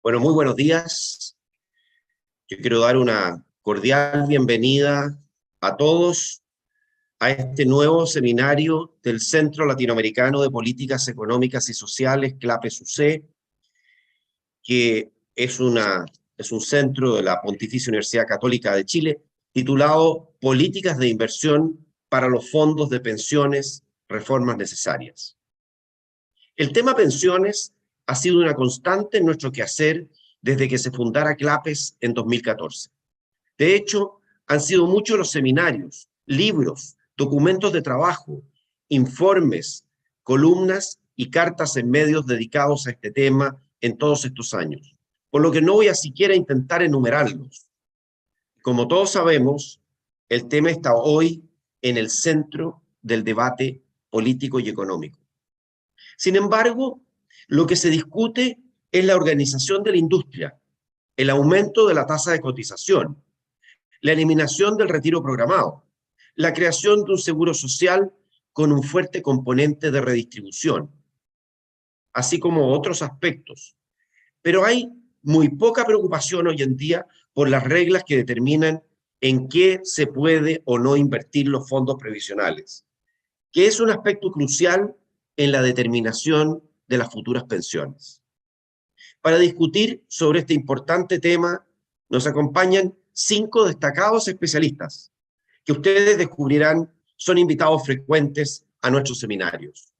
Bueno, muy buenos días. Yo quiero dar una cordial bienvenida a todos a este nuevo seminario del Centro Latinoamericano de Políticas Económicas y Sociales, CLAPES-UC, que es un centro de la Pontificia Universidad Católica de Chile, titulado Políticas de Inversión para los Fondos de Pensiones, Reformas Necesarias. El tema pensiones ha sido una constante en nuestro quehacer desde que se fundara CLAPES en 2014. De hecho, han sido muchos los seminarios, libros, documentos de trabajo, informes, columnas y cartas en medios dedicados a este tema en todos estos años, por lo que no voy a siquiera intentar enumerarlos. Como todos sabemos, el tema está hoy en el centro del debate político y económico. Sin embargo, lo que se discute es la organización de la industria, el aumento de la tasa de cotización, la eliminación del retiro programado, la creación de un seguro social con un fuerte componente de redistribución, así como otros aspectos. Pero hay muy poca preocupación hoy en día por las reglas que determinan en qué se puede o no invertir los fondos previsionales, que es un aspecto crucial en la determinación de las futuras pensiones. Para discutir sobre este importante tema, nos acompañan 5 destacados especialistas que ustedes descubrirán son invitados frecuentes a nuestros seminarios.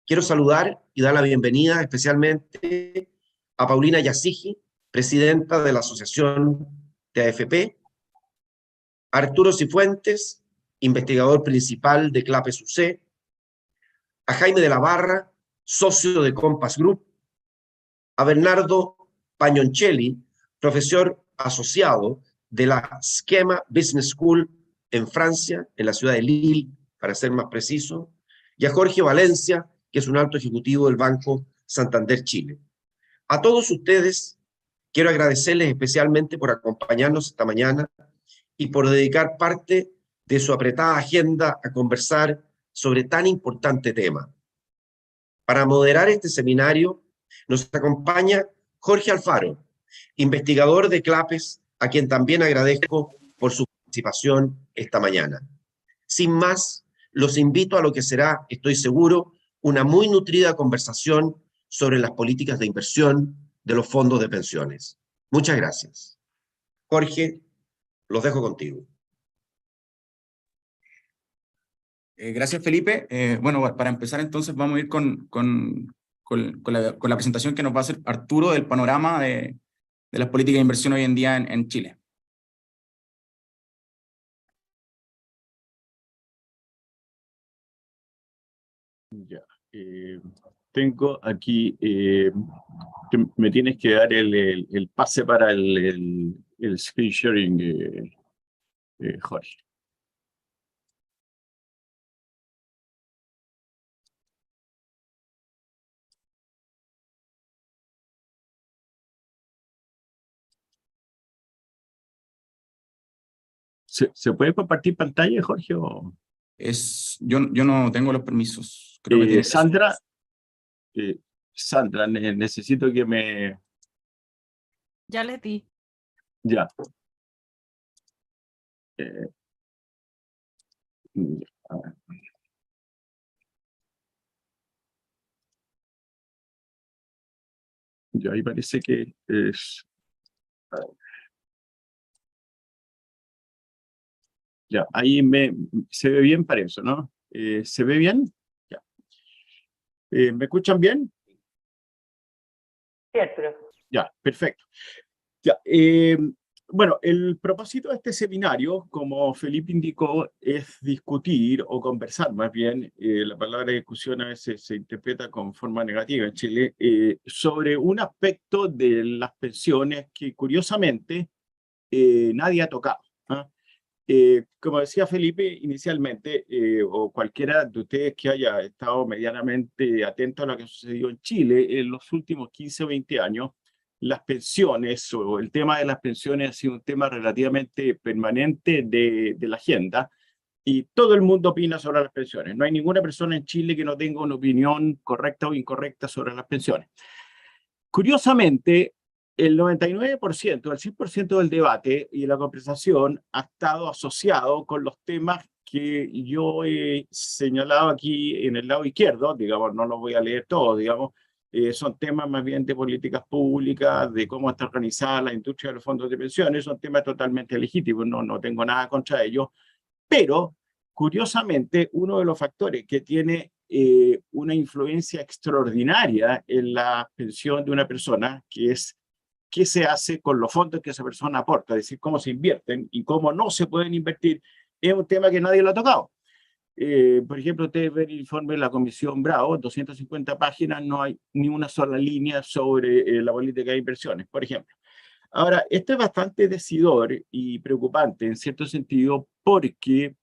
Quiero saludar y dar la bienvenida especialmente a Paulina Yasigi, presidenta de la Asociación de AFP, a Arturo Cifuentes, investigador principal de CLAPES-UC, a Jaime de la Barra, socio de Compass Group, a Bernardo Pagnoncelli, profesor asociado de la Schema Business School en Francia, en la ciudad de Lille, para ser más preciso, y a Jorge Valencia, que es un alto ejecutivo del Banco Santander Chile. A todos ustedes quiero agradecerles especialmente por acompañarnos esta mañana y por dedicar parte de su apretada agenda a conversar sobre tan importante tema. Para moderar este seminario nos acompaña Jorge Alfaro, investigador de CLAPES, a quien también agradezco por su participación esta mañana. Sin más, los invito a lo que será, estoy seguro, una muy nutrida conversación sobre las políticas de inversión de los fondos de pensiones. Muchas gracias. Jorge, los dejo contigo. Gracias, Felipe. Bueno, para empezar entonces vamos a ir con la presentación que nos va a hacer Arturo del panorama de las políticas de inversión hoy en día en Chile. Ya, tengo aquí, me tienes que dar el pase para el screen sharing, Jorge. ¿Se puede compartir pantalla, Jorge? Yo no tengo los permisos. Creo que Sandra, Sandra, necesito que me... Ya le di. Ya. A ver. Ya, ahí parece que es... Ya, ahí se ve bien para eso, ¿no? ¿Se ve bien? Ya. ¿Me escuchan bien? Sí, Arturo. Ya, perfecto. Ya, bueno, el propósito de este seminario, como Felipe indicó, es discutir o conversar, más bien, la palabra discusión a veces se interpreta con forma negativa en Chile, sobre un aspecto de las pensiones que curiosamente nadie ha tocado, ¿ah? Como decía Felipe inicialmente, o cualquiera de ustedes que haya estado medianamente atento a lo que sucedió en Chile en los últimos 15 o 20 años, las pensiones o el tema de las pensiones ha sido un tema relativamente permanente de la agenda y todo el mundo opina sobre las pensiones. No hay ninguna persona en Chile que no tenga una opinión correcta o incorrecta sobre las pensiones. Curiosamente, el 99%, el 100% del debate y la conversación ha estado asociado con los temas que yo he señalado aquí en el lado izquierdo, digamos, no los voy a leer todos, digamos, son temas más bien de políticas públicas, de cómo está organizada la industria de los fondos de pensiones, son temas totalmente legítimos, no tengo nada contra ellos, pero curiosamente uno de los factores que tiene una influencia extraordinaria en la pensión de una persona, que es qué se hace con los fondos que esa persona aporta, es decir, cómo se invierten y cómo no se pueden invertir, es un tema que nadie lo ha tocado. Por ejemplo, ustedes ven el informe de la Comisión Bravo, 250 páginas, no hay ni una sola línea sobre la política de inversiones, por ejemplo. Ahora, esto es bastante decidor y preocupante en cierto sentido porque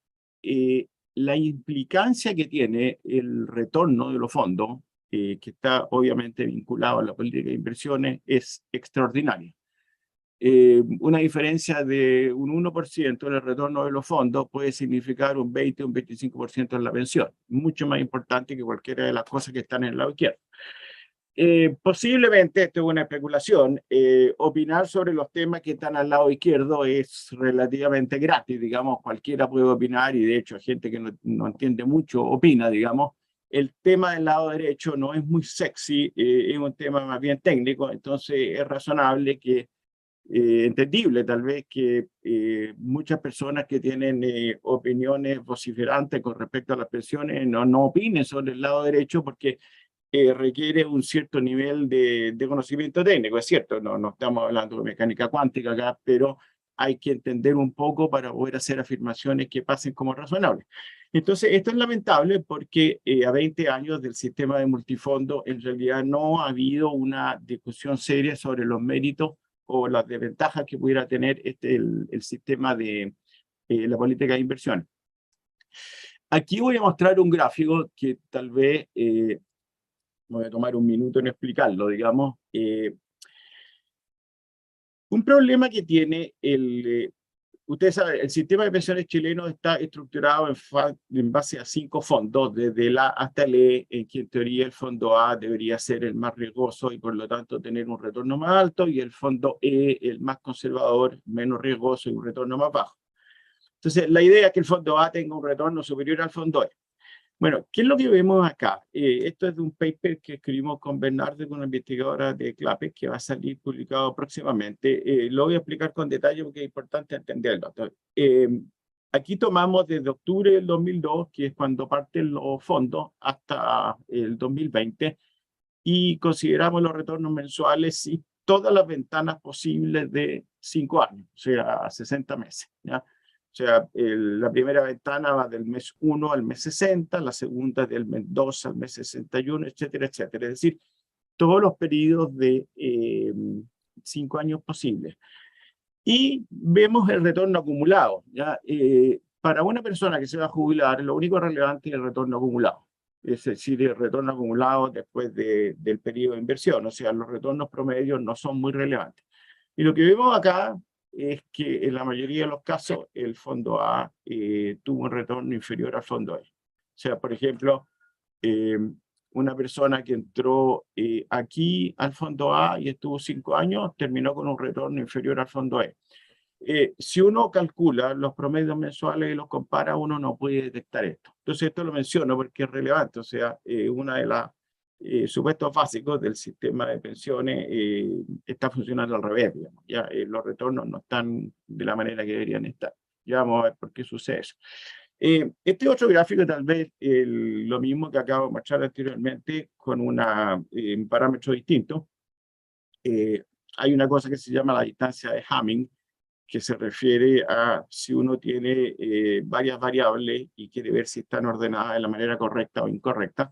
la implicancia que tiene el retorno de los fondos, que está obviamente vinculado a la política de inversiones, es extraordinaria. Una diferencia de un 1% en el retorno de los fondos puede significar un 20 o un 25% en la pensión, mucho más importante que cualquiera de las cosas que están en el lado izquierdo. Posiblemente, esto es una especulación, opinar sobre los temas que están al lado izquierdo es relativamente gratis, digamos, cualquiera puede opinar y de hecho gente que no entiende mucho opina, digamos. El tema del lado derecho no es muy sexy, es un tema más bien técnico, entonces es razonable que, entendible tal vez que muchas personas que tienen opiniones vociferantes con respecto a las pensiones no opinen sobre el lado derecho porque requiere un cierto nivel de conocimiento técnico, es cierto, no estamos hablando de mecánica cuántica acá, pero hay que entender un poco para poder hacer afirmaciones que pasen como razonables. Entonces, esto es lamentable porque a 20 años del sistema de multifondo, en realidad no ha habido una discusión seria sobre los méritos o las desventajas que pudiera tener el sistema de la política de inversión. Aquí voy a mostrar un gráfico que tal vez voy a tomar un minuto en explicarlo, digamos. Un problema que tiene ustedes saben, el sistema de pensiones chileno está estructurado en base a 5 fondos, desde el A hasta el E, en que en teoría el fondo A debería ser el más riesgoso y por lo tanto tener un retorno más alto, y el fondo E, el más conservador, menos riesgoso y un retorno más bajo. Entonces, la idea es que el fondo A tenga un retorno superior al fondo E. Bueno, ¿qué es lo que vemos acá? Esto es de un paper que escribimos con Bernardo, con una investigadora de CLAPES, que va a salir publicado próximamente. Lo voy a explicar con detalle porque es importante entenderlo. Aquí tomamos desde octubre del 2002, que es cuando parten los fondos, hasta el 2020, y consideramos los retornos mensuales y todas las ventanas posibles de 5 años, o sea, 60 meses, ¿ya? O sea, la primera ventana va del mes 1 al mes 60, la segunda del mes 2 al mes 61, etcétera, etcétera. Es decir, todos los periodos de 5 años posibles. Y vemos el retorno acumulado, ¿ya? Para una persona que se va a jubilar, lo único relevante es el retorno acumulado. Es decir, el retorno acumulado después del periodo de inversión. O sea, los retornos promedios no son muy relevantes. Y lo que vemos acá es que en la mayoría de los casos el fondo A tuvo un retorno inferior al fondo E. O sea, por ejemplo, una persona que entró aquí al fondo A y estuvo 5 años, terminó con un retorno inferior al fondo E. Si uno calcula los promedios mensuales y los compara, uno no puede detectar esto. Entonces esto lo menciono porque es relevante, o sea, una de las supuestos básicos del sistema de pensiones está funcionando al revés, digamos. Ya los retornos no están de la manera que deberían estar. Ya vamos a ver por qué sucede eso. Este otro gráfico tal vez lo mismo que acabo de mostrar anteriormente con un parámetro distinto. Hay una cosa que se llama la distancia de Hamming, que se refiere a si uno tiene varias variables y quiere ver si están ordenadas de la manera correcta o incorrecta.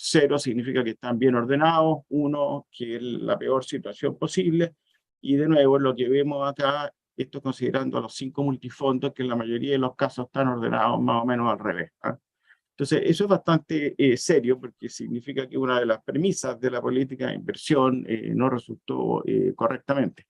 0 significa que están bien ordenados, 1 que es la peor situación posible, y de nuevo lo que vemos acá, esto considerando a los 5 multifondos que en la mayoría de los casos están ordenados más o menos al revés, ¿eh? Entonces eso es bastante serio porque significa que una de las premisas de la política de inversión no resultó correctamente.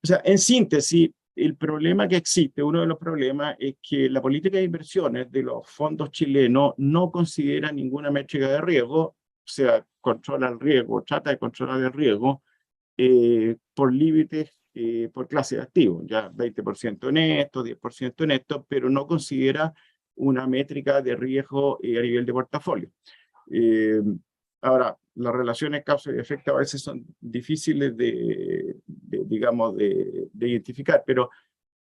O sea, en síntesis, el problema que existe, uno de los problemas es que la política de inversiones de los fondos chilenos no considera ninguna métrica de riesgo sea, controla el riesgo, trata de controlar el riesgo por límites, por clase de activos, ya 20% en esto, 10% en esto, pero no considera una métrica de riesgo a nivel de portafolio. Ahora, las relaciones causa y efecto a veces son difíciles digamos, de identificar, pero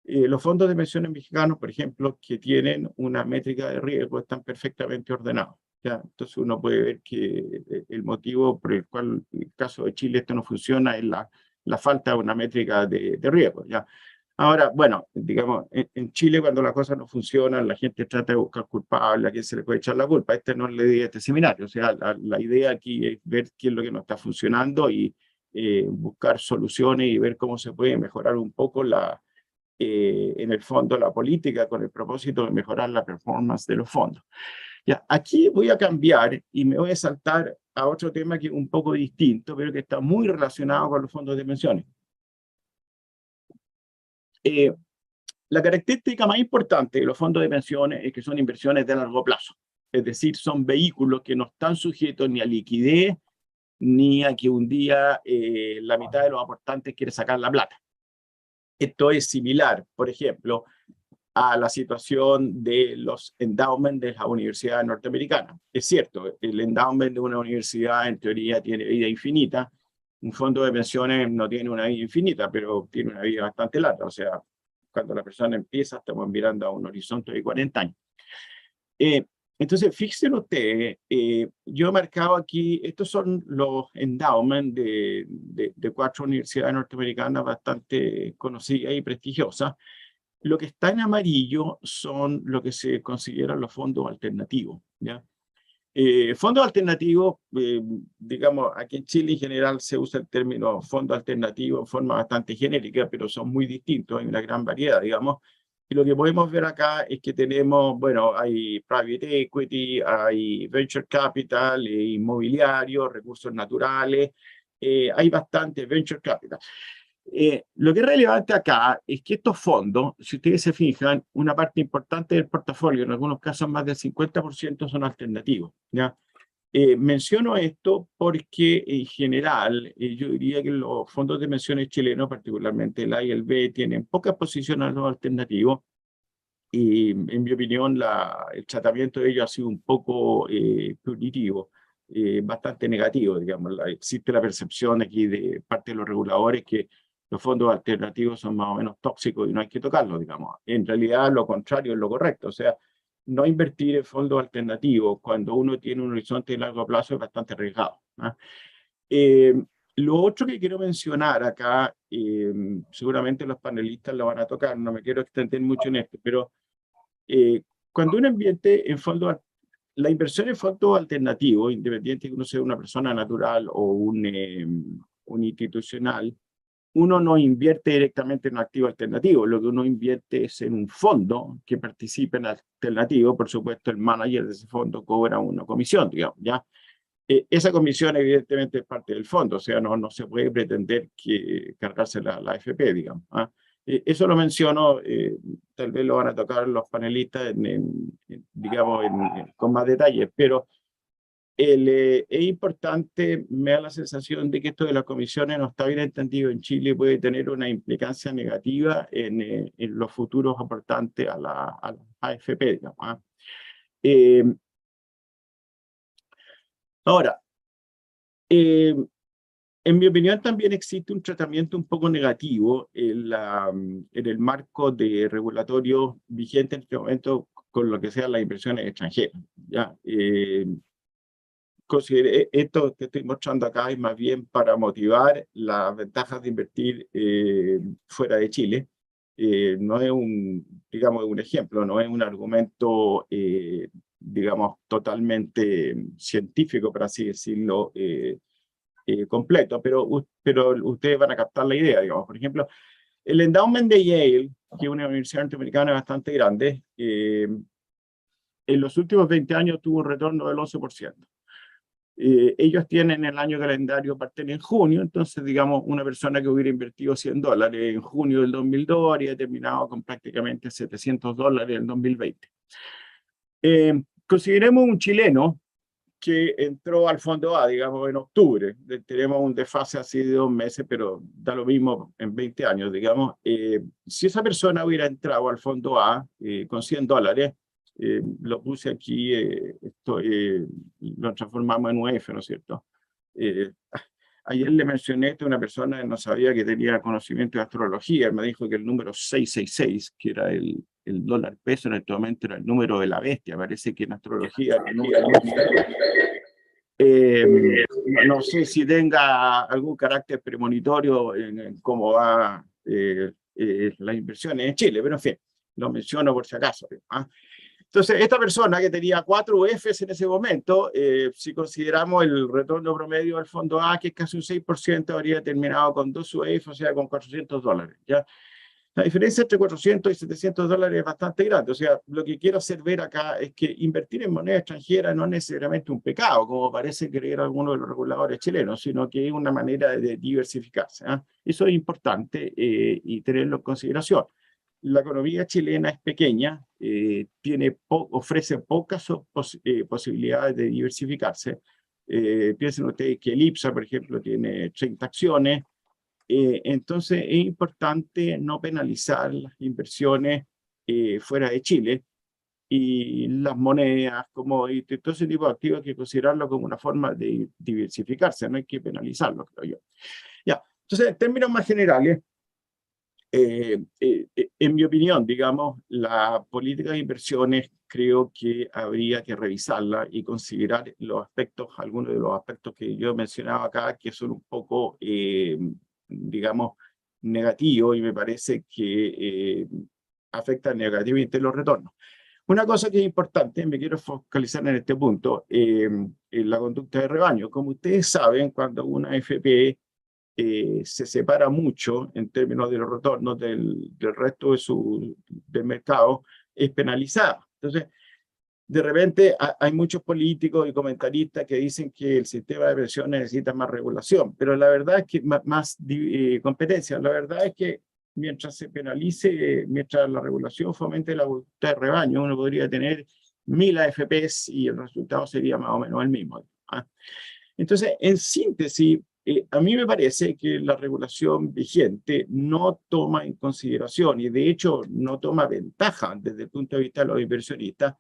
los fondos de pensiones mexicanos, por ejemplo, que tienen una métrica de riesgo, están perfectamente ordenados. ¿Ya? Entonces uno puede ver que el motivo por el cual en el caso de Chile esto no funciona es la falta de una métrica de riesgo. ¿Ya? Ahora, bueno, digamos, en Chile cuando las cosas no funcionan, la gente trata de buscar culpables, a quién se le puede echar la culpa. Esta no es la idea de este seminario. O sea, la idea aquí es ver qué es lo que no está funcionando y buscar soluciones y ver cómo se puede mejorar un poco en el fondo la política con el propósito de mejorar la performance de los fondos. Ya, aquí voy a cambiar y me voy a saltar a otro tema que es un poco distinto, pero que está muy relacionado con los fondos de pensiones. La característica más importante de los fondos de pensiones es que son inversiones de largo plazo. Es decir, son vehículos que no están sujetos ni a liquidez, ni a que un día la mitad de los aportantes quiere sacar la plata. Esto es similar, por ejemplo, a la situación de los endowments de las universidades norteamericanas. Es cierto, el endowment de una universidad en teoría tiene vida infinita, un fondo de pensiones no tiene una vida infinita, pero tiene una vida bastante larga, o sea, cuando la persona empieza estamos mirando a un horizonte de 40 años. Entonces, fíjense ustedes, yo he marcado aquí, estos son los endowments de 4 universidades norteamericanas bastante conocidas y prestigiosas. Lo que está en amarillo son lo que se consideran los fondos alternativos, ¿ya? Fondos alternativos, digamos, aquí en Chile en general se usa el término fondo alternativo en forma bastante genérica, pero son muy distintos, hay una gran variedad, digamos. Y lo que podemos ver acá es que tenemos, bueno, hay private equity, hay venture capital, inmobiliario, recursos naturales, hay bastante venture capital. Lo que es relevante acá es que estos fondos, si ustedes se fijan, una parte importante del portafolio, en algunos casos más del 50% son alternativos, ¿ya? Menciono esto porque en general yo diría que los fondos de pensiones chilenos, particularmente el A y el B, tienen pocas posiciones a los alternativos y en mi opinión el tratamiento de ellos ha sido un poco punitivo, bastante negativo, digamos. Existe la percepción aquí de parte de los reguladores que los fondos alternativos son más o menos tóxicos y no hay que tocarlos, digamos. En realidad lo contrario es lo correcto, o sea, no invertir en fondos alternativos cuando uno tiene un horizonte de largo plazo es bastante arriesgado, ¿no? Lo otro que quiero mencionar acá, seguramente los panelistas lo van a tocar, no me quiero extender mucho en esto, pero cuando uno invierte en fondos, la inversión en fondos alternativos, independiente que uno sea una persona natural o un institucional, uno no invierte directamente en un activo alternativo, lo que uno invierte es en un fondo que participe en alternativo, por supuesto el manager de ese fondo cobra una comisión, digamos, ¿ya? Esa comisión evidentemente es parte del fondo, o sea, no se puede pretender cargarse la AFP, digamos, ¿ah? Eso lo menciono, tal vez lo van a tocar los panelistas, digamos, con más detalles, pero es importante, me da la sensación de que esto de las comisiones no está bien entendido en Chile y puede tener una implicancia negativa en los futuros aportantes a la AFP, digamos, ¿ah? Ahora, en mi opinión también existe un tratamiento un poco negativo en el marco de regulatorio vigente en este momento con lo que sean las inversiones extranjeras, ¿ya? Consideré esto que estoy mostrando acá es más bien para motivar las ventajas de invertir fuera de Chile. No es digamos, un ejemplo, no es un argumento, digamos, totalmente científico, por así decirlo, completo, pero ustedes van a captar la idea, digamos. Por ejemplo, el endowment de Yale, que es una universidad norteamericana bastante grande, en los últimos 20 años tuvo un retorno del 11%. Ellos tienen el año calendario parten en junio, entonces digamos una persona que hubiera invertido $100 en junio del 2002 habría terminado con prácticamente $700 en el 2020. Consideremos un chileno que entró al fondo A, digamos, en octubre. Tenemos un desfase así de 2 meses, pero da lo mismo en 20 años, digamos. Si esa persona hubiera entrado al fondo A con $100, lo puse aquí, lo transformamos en UF, ¿no es cierto? Ayer le mencioné a una persona que no sabía que tenía conocimiento de astrología, me dijo que el número 666, que era el dólar peso en este momento, era el número de la bestia. Parece que en astrología el número no sé si tenga algún carácter premonitorio en cómo va las inversiones en Chile, pero en fin, lo menciono por si acaso. ¿Ah? Entonces, esta persona que tenía 4 UFs en ese momento, si consideramos el retorno promedio del fondo A, que es casi un 6%, habría terminado con 2 UF, o sea, con $400. ¿Ya? La diferencia entre 400 y $700 es bastante grande. O sea, lo que quiero hacer ver acá es que invertir en moneda extranjera no es necesariamente un pecado, como parece creer algunos de los reguladores chilenos, sino que es una manera de diversificarse. ¿Eh? Eso es importante y tenerlo en consideración. La economía chilena es pequeña, ofrece pocas posibilidades de diversificarse. Piensen ustedes que el IPSA, por ejemplo, tiene 30 acciones. Entonces es importante no penalizar las inversiones fuera de Chile y las monedas, como todo ese tipo de activos hay que considerarlo como una forma de diversificarse, no hay que penalizarlo, creo yo. Ya, entonces en términos más generales, en mi opinión, digamos, la política de inversiones creo que habría que revisarla y considerar los aspectos, algunos de los aspectos que yo mencionaba acá, que son un poco, digamos, negativos y me parece que afectan negativamente los retornos. Una cosa que es importante, me quiero focalizar en este punto, en la conducta de rebaño. Como ustedes saben, cuando una FP se separa mucho en términos de los retornos del resto del mercado, es penalizada. Entonces, de repente hay muchos políticos y comentaristas que dicen que el sistema de pensiones necesita más regulación, pero la verdad es que más competencia. La verdad es que mientras se penalice, mientras la regulación fomente la voluntad de rebaño, uno podría tener 1000 AFPs y el resultado sería más o menos el mismo. ¿Ah? Entonces, en síntesis, a mí me parece que la regulación vigente no toma en consideración y de hecho no toma ventaja desde el punto de vista de los inversionistas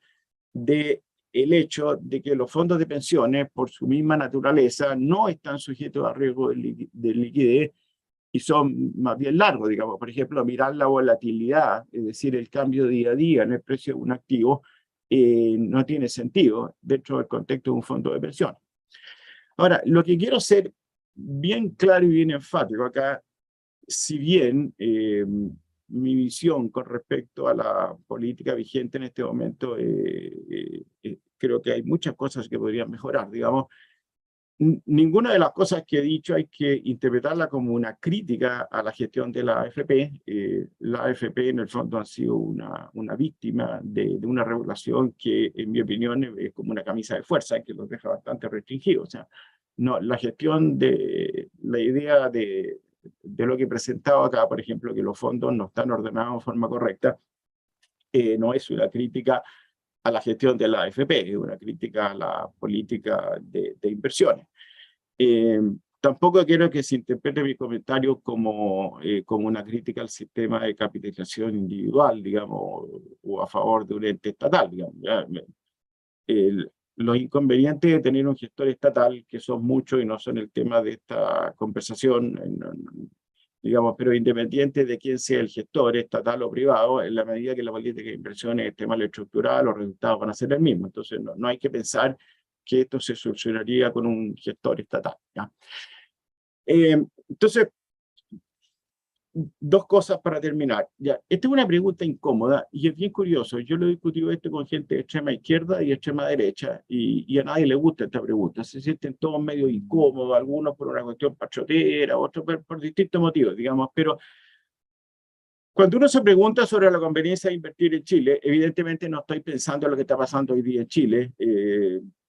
del hecho de que los fondos de pensiones, por su misma naturaleza, no están sujetos a riesgo de liquidez y son más bien largos, digamos. Por ejemplo, mirar la volatilidad, es decir, el cambio día a día en el precio de un activo, no tiene sentido dentro del contexto de un fondo de pensiones. Ahora, lo que quiero ser bien claro y bien enfático acá, si bien mi visión con respecto a la política vigente en este momento, creo que hay muchas cosas que podrían mejorar, digamos, ninguna de las cosas que he dicho hay que interpretarla como una crítica a la gestión de la AFP. La AFP en el fondo han sido una víctima de una regulación que en mi opinión es como una camisa de fuerza que los deja bastante restringidos. O sea, no, la gestión de la idea de lo que he presentado acá, por ejemplo, que los fondos no están ordenados de forma correcta, no es una crítica a la gestión de la AFP, es una crítica a la política de inversiones. Tampoco quiero que se interprete mi comentario como una crítica al sistema de capitalización individual, digamos, o a favor de un ente estatal, digamos. Los inconvenientes de tener un gestor estatal, que son muchos y no son el tema de esta conversación, digamos, pero independiente de quién sea el gestor, estatal o privado, en la medida que la política de inversiones esté mal estructurada, los resultados van a ser el mismo. Entonces, no hay que pensar que esto se solucionaría con un gestor estatal. ¿Ya? Entonces, dos cosas para terminar. Ya, esta es una pregunta incómoda y es bien curioso. Yo lo he discutido esto con gente de extrema izquierda y extrema derecha y a nadie le gusta esta pregunta. Se sienten todos medio incómodos, algunos por una cuestión pachotera, otros por distintos motivos, digamos. Pero cuando uno se pregunta sobre la conveniencia de invertir en Chile, evidentemente no estoy pensando en lo que está pasando hoy día en Chile.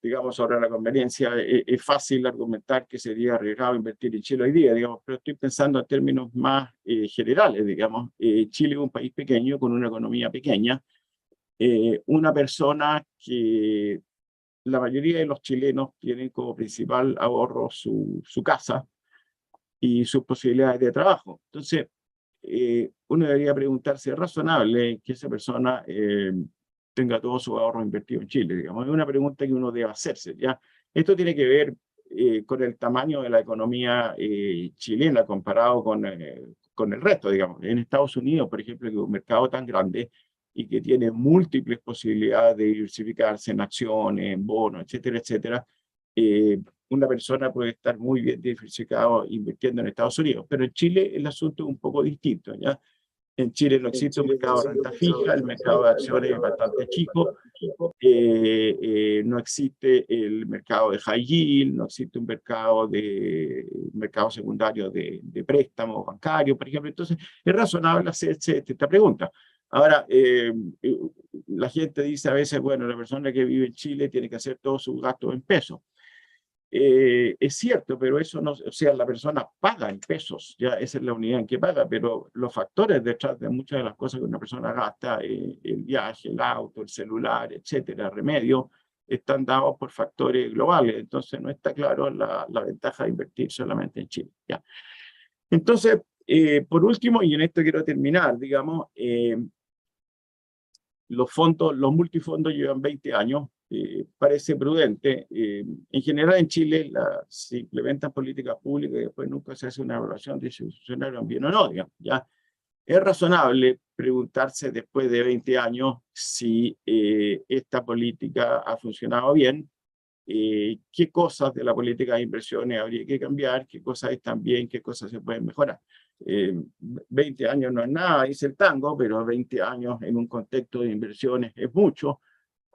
Digamos, sobre la conveniencia, es fácil argumentar que sería arriesgado invertir en Chile hoy día, digamos, pero estoy pensando en términos más generales, digamos. Chile es un país pequeño, con una economía pequeña. Una persona que la mayoría de los chilenos tienen como principal ahorro su casa y sus posibilidades de trabajo. Entonces, uno debería preguntarse, ¿es razonable que esa persona tenga todos sus ahorros invertidos en Chile? Digamos, es una pregunta que uno debe hacerse, ¿ya? Esto tiene que ver con el tamaño de la economía chilena comparado con el resto, digamos. En Estados Unidos, por ejemplo, que es un mercado tan grande y que tiene múltiples posibilidades de diversificarse en acciones, en bonos, etcétera, etcétera, una persona puede estar muy bien diversificado invirtiendo en Estados Unidos, pero en Chile el asunto es un poco distinto, ¿ya? En Chile no existe un mercado de renta fija, el mercado de acciones es bastante chico, no existe el mercado de high yield, no existe un mercado secundario de préstamos bancarios, por ejemplo. Entonces, es razonable hacerse esta pregunta. Ahora, la gente dice a veces, bueno, la persona que vive en Chile tiene que hacer todos sus gastos en pesos. Es cierto, pero eso no, o sea, la persona paga en pesos, ya esa es la unidad en que paga, pero los factores detrás de muchas de las cosas que una persona gasta, el viaje, el auto, el celular, etcétera, remedio, están dados por factores globales, entonces no está claro la ventaja de invertir solamente en Chile, ya. Entonces, por último, y en esto quiero terminar, digamos, los multifondos llevan 20 años, parece prudente. En general en Chile se implementan políticas públicas y después nunca se hace una evaluación de si funcionaron bien o no, digamos, ¿ya? Es razonable preguntarse después de 20 años si esta política ha funcionado bien, qué cosas de la política de inversiones habría que cambiar, qué cosas están bien, qué cosas se pueden mejorar. 20 años no es nada, dice el tango, pero 20 años en un contexto de inversiones es mucho,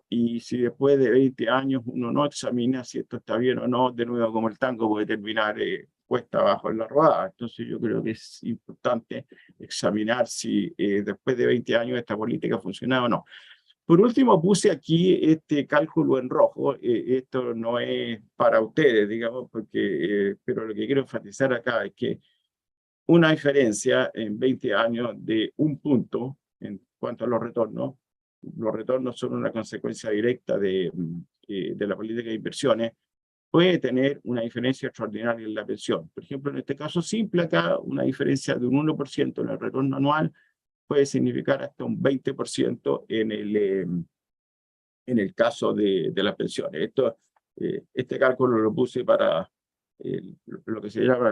y si después de 20 años uno no examina si esto está bien o no, de nuevo como el tango puede terminar cuesta abajo en la rodada. Entonces yo creo que es importante examinar si después de 20 años esta política funciona o no. Por último, puse aquí este cálculo en rojo. Esto no es para ustedes, digamos, pero lo que quiero enfatizar acá es que una diferencia en 20 años de un punto en cuanto a los retornos son una consecuencia directa de la política de inversiones, puede tener una diferencia extraordinaria en la pensión. Por ejemplo, en este caso simple acá, una diferencia de un 1% en el retorno anual puede significar hasta un 20% en el caso de las pensiones. Este cálculo lo puse para lo que se llama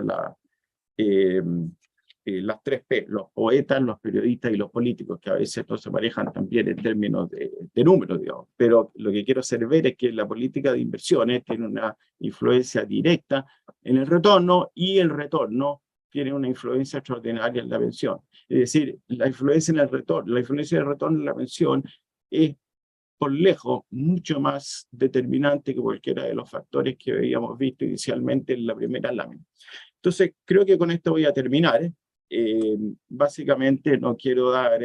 las 3P, los poetas, los periodistas y los políticos, que a veces no se manejan también en términos de números, digamos. Pero lo que quiero hacer ver es que la política de inversiones tiene una influencia directa en el retorno, y el retorno tiene una influencia extraordinaria en la pensión. Es decir, la influencia del retorno en la pensión es por lejos mucho más determinante que cualquiera de los factores que habíamos visto inicialmente en la primera lámina. Entonces, creo que con esto voy a terminar. Básicamente no quiero dar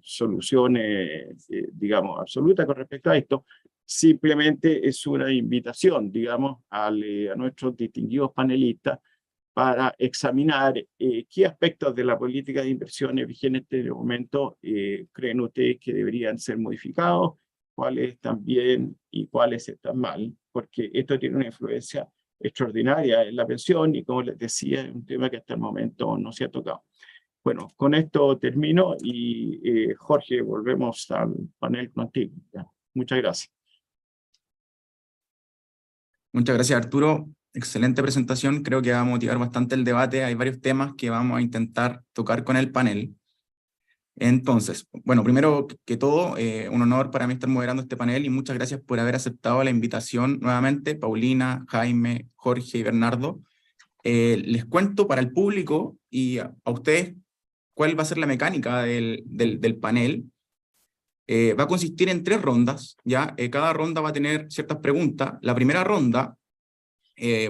soluciones, digamos, absolutas con respecto a esto. Simplemente es una invitación, digamos, a nuestros distinguidos panelistas para examinar qué aspectos de la política de inversiones vigentes en este momento creen ustedes que deberían ser modificados, cuáles están bien y cuáles están mal, porque esto tiene una influencia extraordinaria en la pensión y, como les decía, es un tema que hasta el momento no se ha tocado. Bueno, con esto termino y Jorge, volvemos al panel contigo. Ya. Muchas gracias. Muchas gracias, Arturo. Excelente presentación. Creo que va a motivar bastante el debate. Hay varios temas que vamos a intentar tocar con el panel. Entonces, bueno, primero que todo, un honor para mí estar moderando este panel, y muchas gracias por haber aceptado la invitación nuevamente, Paulina, Jaime, Jorge y Bernardo. Les cuento para el público y a ustedes cuál va a ser la mecánica del panel. Va a consistir en 3 rondas, ¿ya? Cada ronda va a tener ciertas preguntas. La primera ronda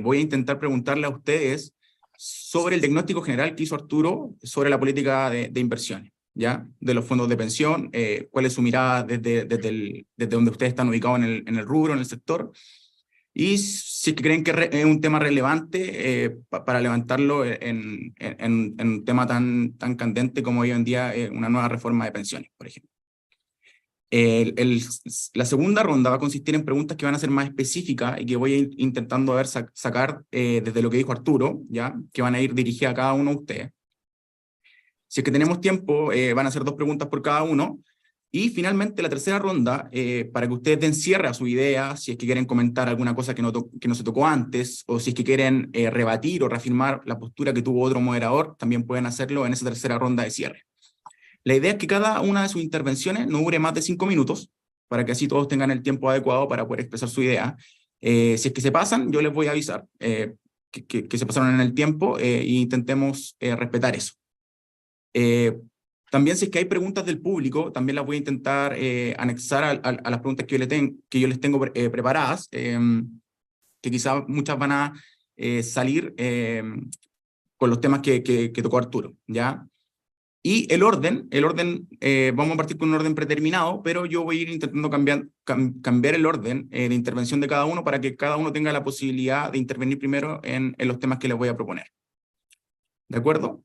voy a intentar preguntarle a ustedes sobre el diagnóstico general que hizo Arturo sobre la política de inversiones, ¿ya? De los fondos de pensión, cuál es su mirada desde donde ustedes están ubicados en el rubro, en el sector, y si creen que es un tema relevante para levantarlo en un tema tan candente como hoy en día una nueva reforma de pensiones, por ejemplo. La segunda ronda va a consistir en preguntas que van a ser más específicas y que voy a ir intentando sacar desde lo que dijo Arturo, ¿ya? Que van a ir dirigidas a cada uno de ustedes. Si es que tenemos tiempo, van a ser 2 preguntas por cada uno. Y finalmente la tercera ronda, para que ustedes den cierre a su idea, si es que quieren comentar alguna cosa que no se tocó antes, o si es que quieren rebatir o reafirmar la postura que tuvo otro moderador, también pueden hacerlo en esa tercera ronda de cierre. La idea es que cada una de sus intervenciones no dure más de 5 minutos, para que así todos tengan el tiempo adecuado para poder expresar su idea. Si es que se pasan, yo les voy a avisar que se pasaron en el tiempo e intentemos respetar eso. También si es que hay preguntas del público, también las voy a intentar anexar a las preguntas que yo les tengo preparadas, que quizás muchas van a salir con los temas que tocó Arturo, ¿ya? Y el orden vamos a partir con un orden predeterminado, pero yo voy a ir intentando cambiar el orden de intervención de cada uno para que cada uno tenga la posibilidad de intervenir primero en los temas que les voy a proponer. ¿De acuerdo?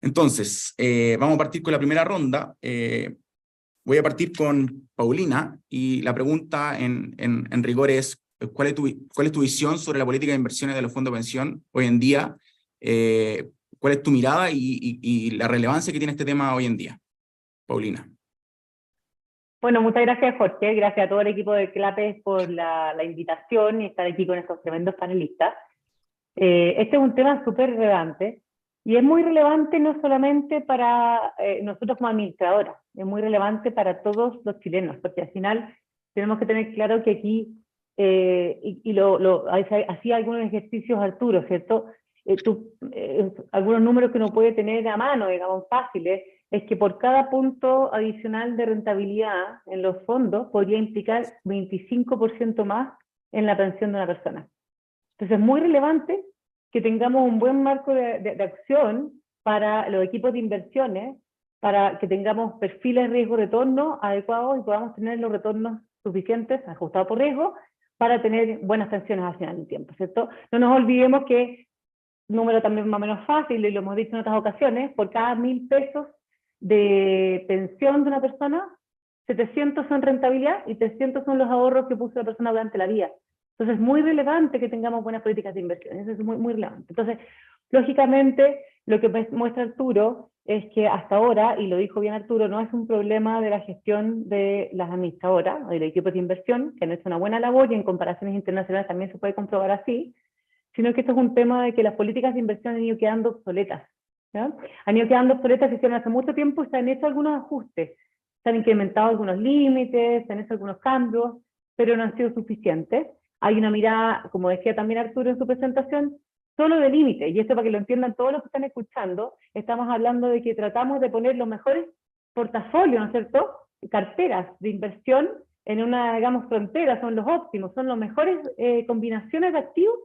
Entonces, vamos a partir con la primera ronda. Voy a partir con Paulina, y la pregunta en rigor es, ¿cuál es tu visión sobre la política de inversiones de los fondos de pensión hoy en día? ¿Cuál es tu mirada y la relevancia que tiene este tema hoy en día? Paulina. Bueno, muchas gracias, Jorge. Gracias a todo el equipo de CLAPES por la invitación y estar aquí con estos tremendos panelistas. Este es un tema súper relevante, y es muy relevante no solamente para nosotros como administradoras, es muy relevante para todos los chilenos, porque al final tenemos que tener claro que aquí, hacía algunos ejercicios Arturo, ¿cierto? Algunos números que uno puede tener a mano, digamos, fáciles, es que por cada punto adicional de rentabilidad en los fondos podría implicar 25% más en la pensión de una persona. Entonces es muy relevante que tengamos un buen marco de acción para los equipos de inversiones, para que tengamos perfiles riesgo-retorno adecuados y podamos tener los retornos suficientes, ajustados por riesgo, para tener buenas pensiones al final del tiempo, ¿cierto? No nos olvidemos que, número también más o menos fácil, y lo hemos dicho en otras ocasiones, por cada 1.000 pesos de pensión de una persona, 700 son rentabilidad y 300 son los ahorros que puso la persona durante la vida. Entonces es muy relevante que tengamos buenas políticas de inversión, eso es muy, muy relevante. Entonces, lógicamente, lo que muestra Arturo es que hasta ahora, y lo dijo bien Arturo, no es un problema de la gestión de las administradoras o del equipo de inversión, que han hecho una buena labor y en comparaciones internacionales también se puede comprobar así, sino que esto es un tema de que las políticas de inversión han ido quedando obsoletas, ¿ya? Han ido quedando obsoletas, se hicieron hace mucho tiempo y se han hecho algunos ajustes, se han incrementado algunos límites, se han hecho algunos cambios, pero no han sido suficientes. Hay una mirada, como decía también Arturo en su presentación, solo de límite, y esto para que lo entiendan todos los que están escuchando, estamos hablando de que tratamos de poner los mejores portafolios, ¿no es cierto?, carteras de inversión en una, digamos, frontera, son los óptimos, son las mejores combinaciones de activos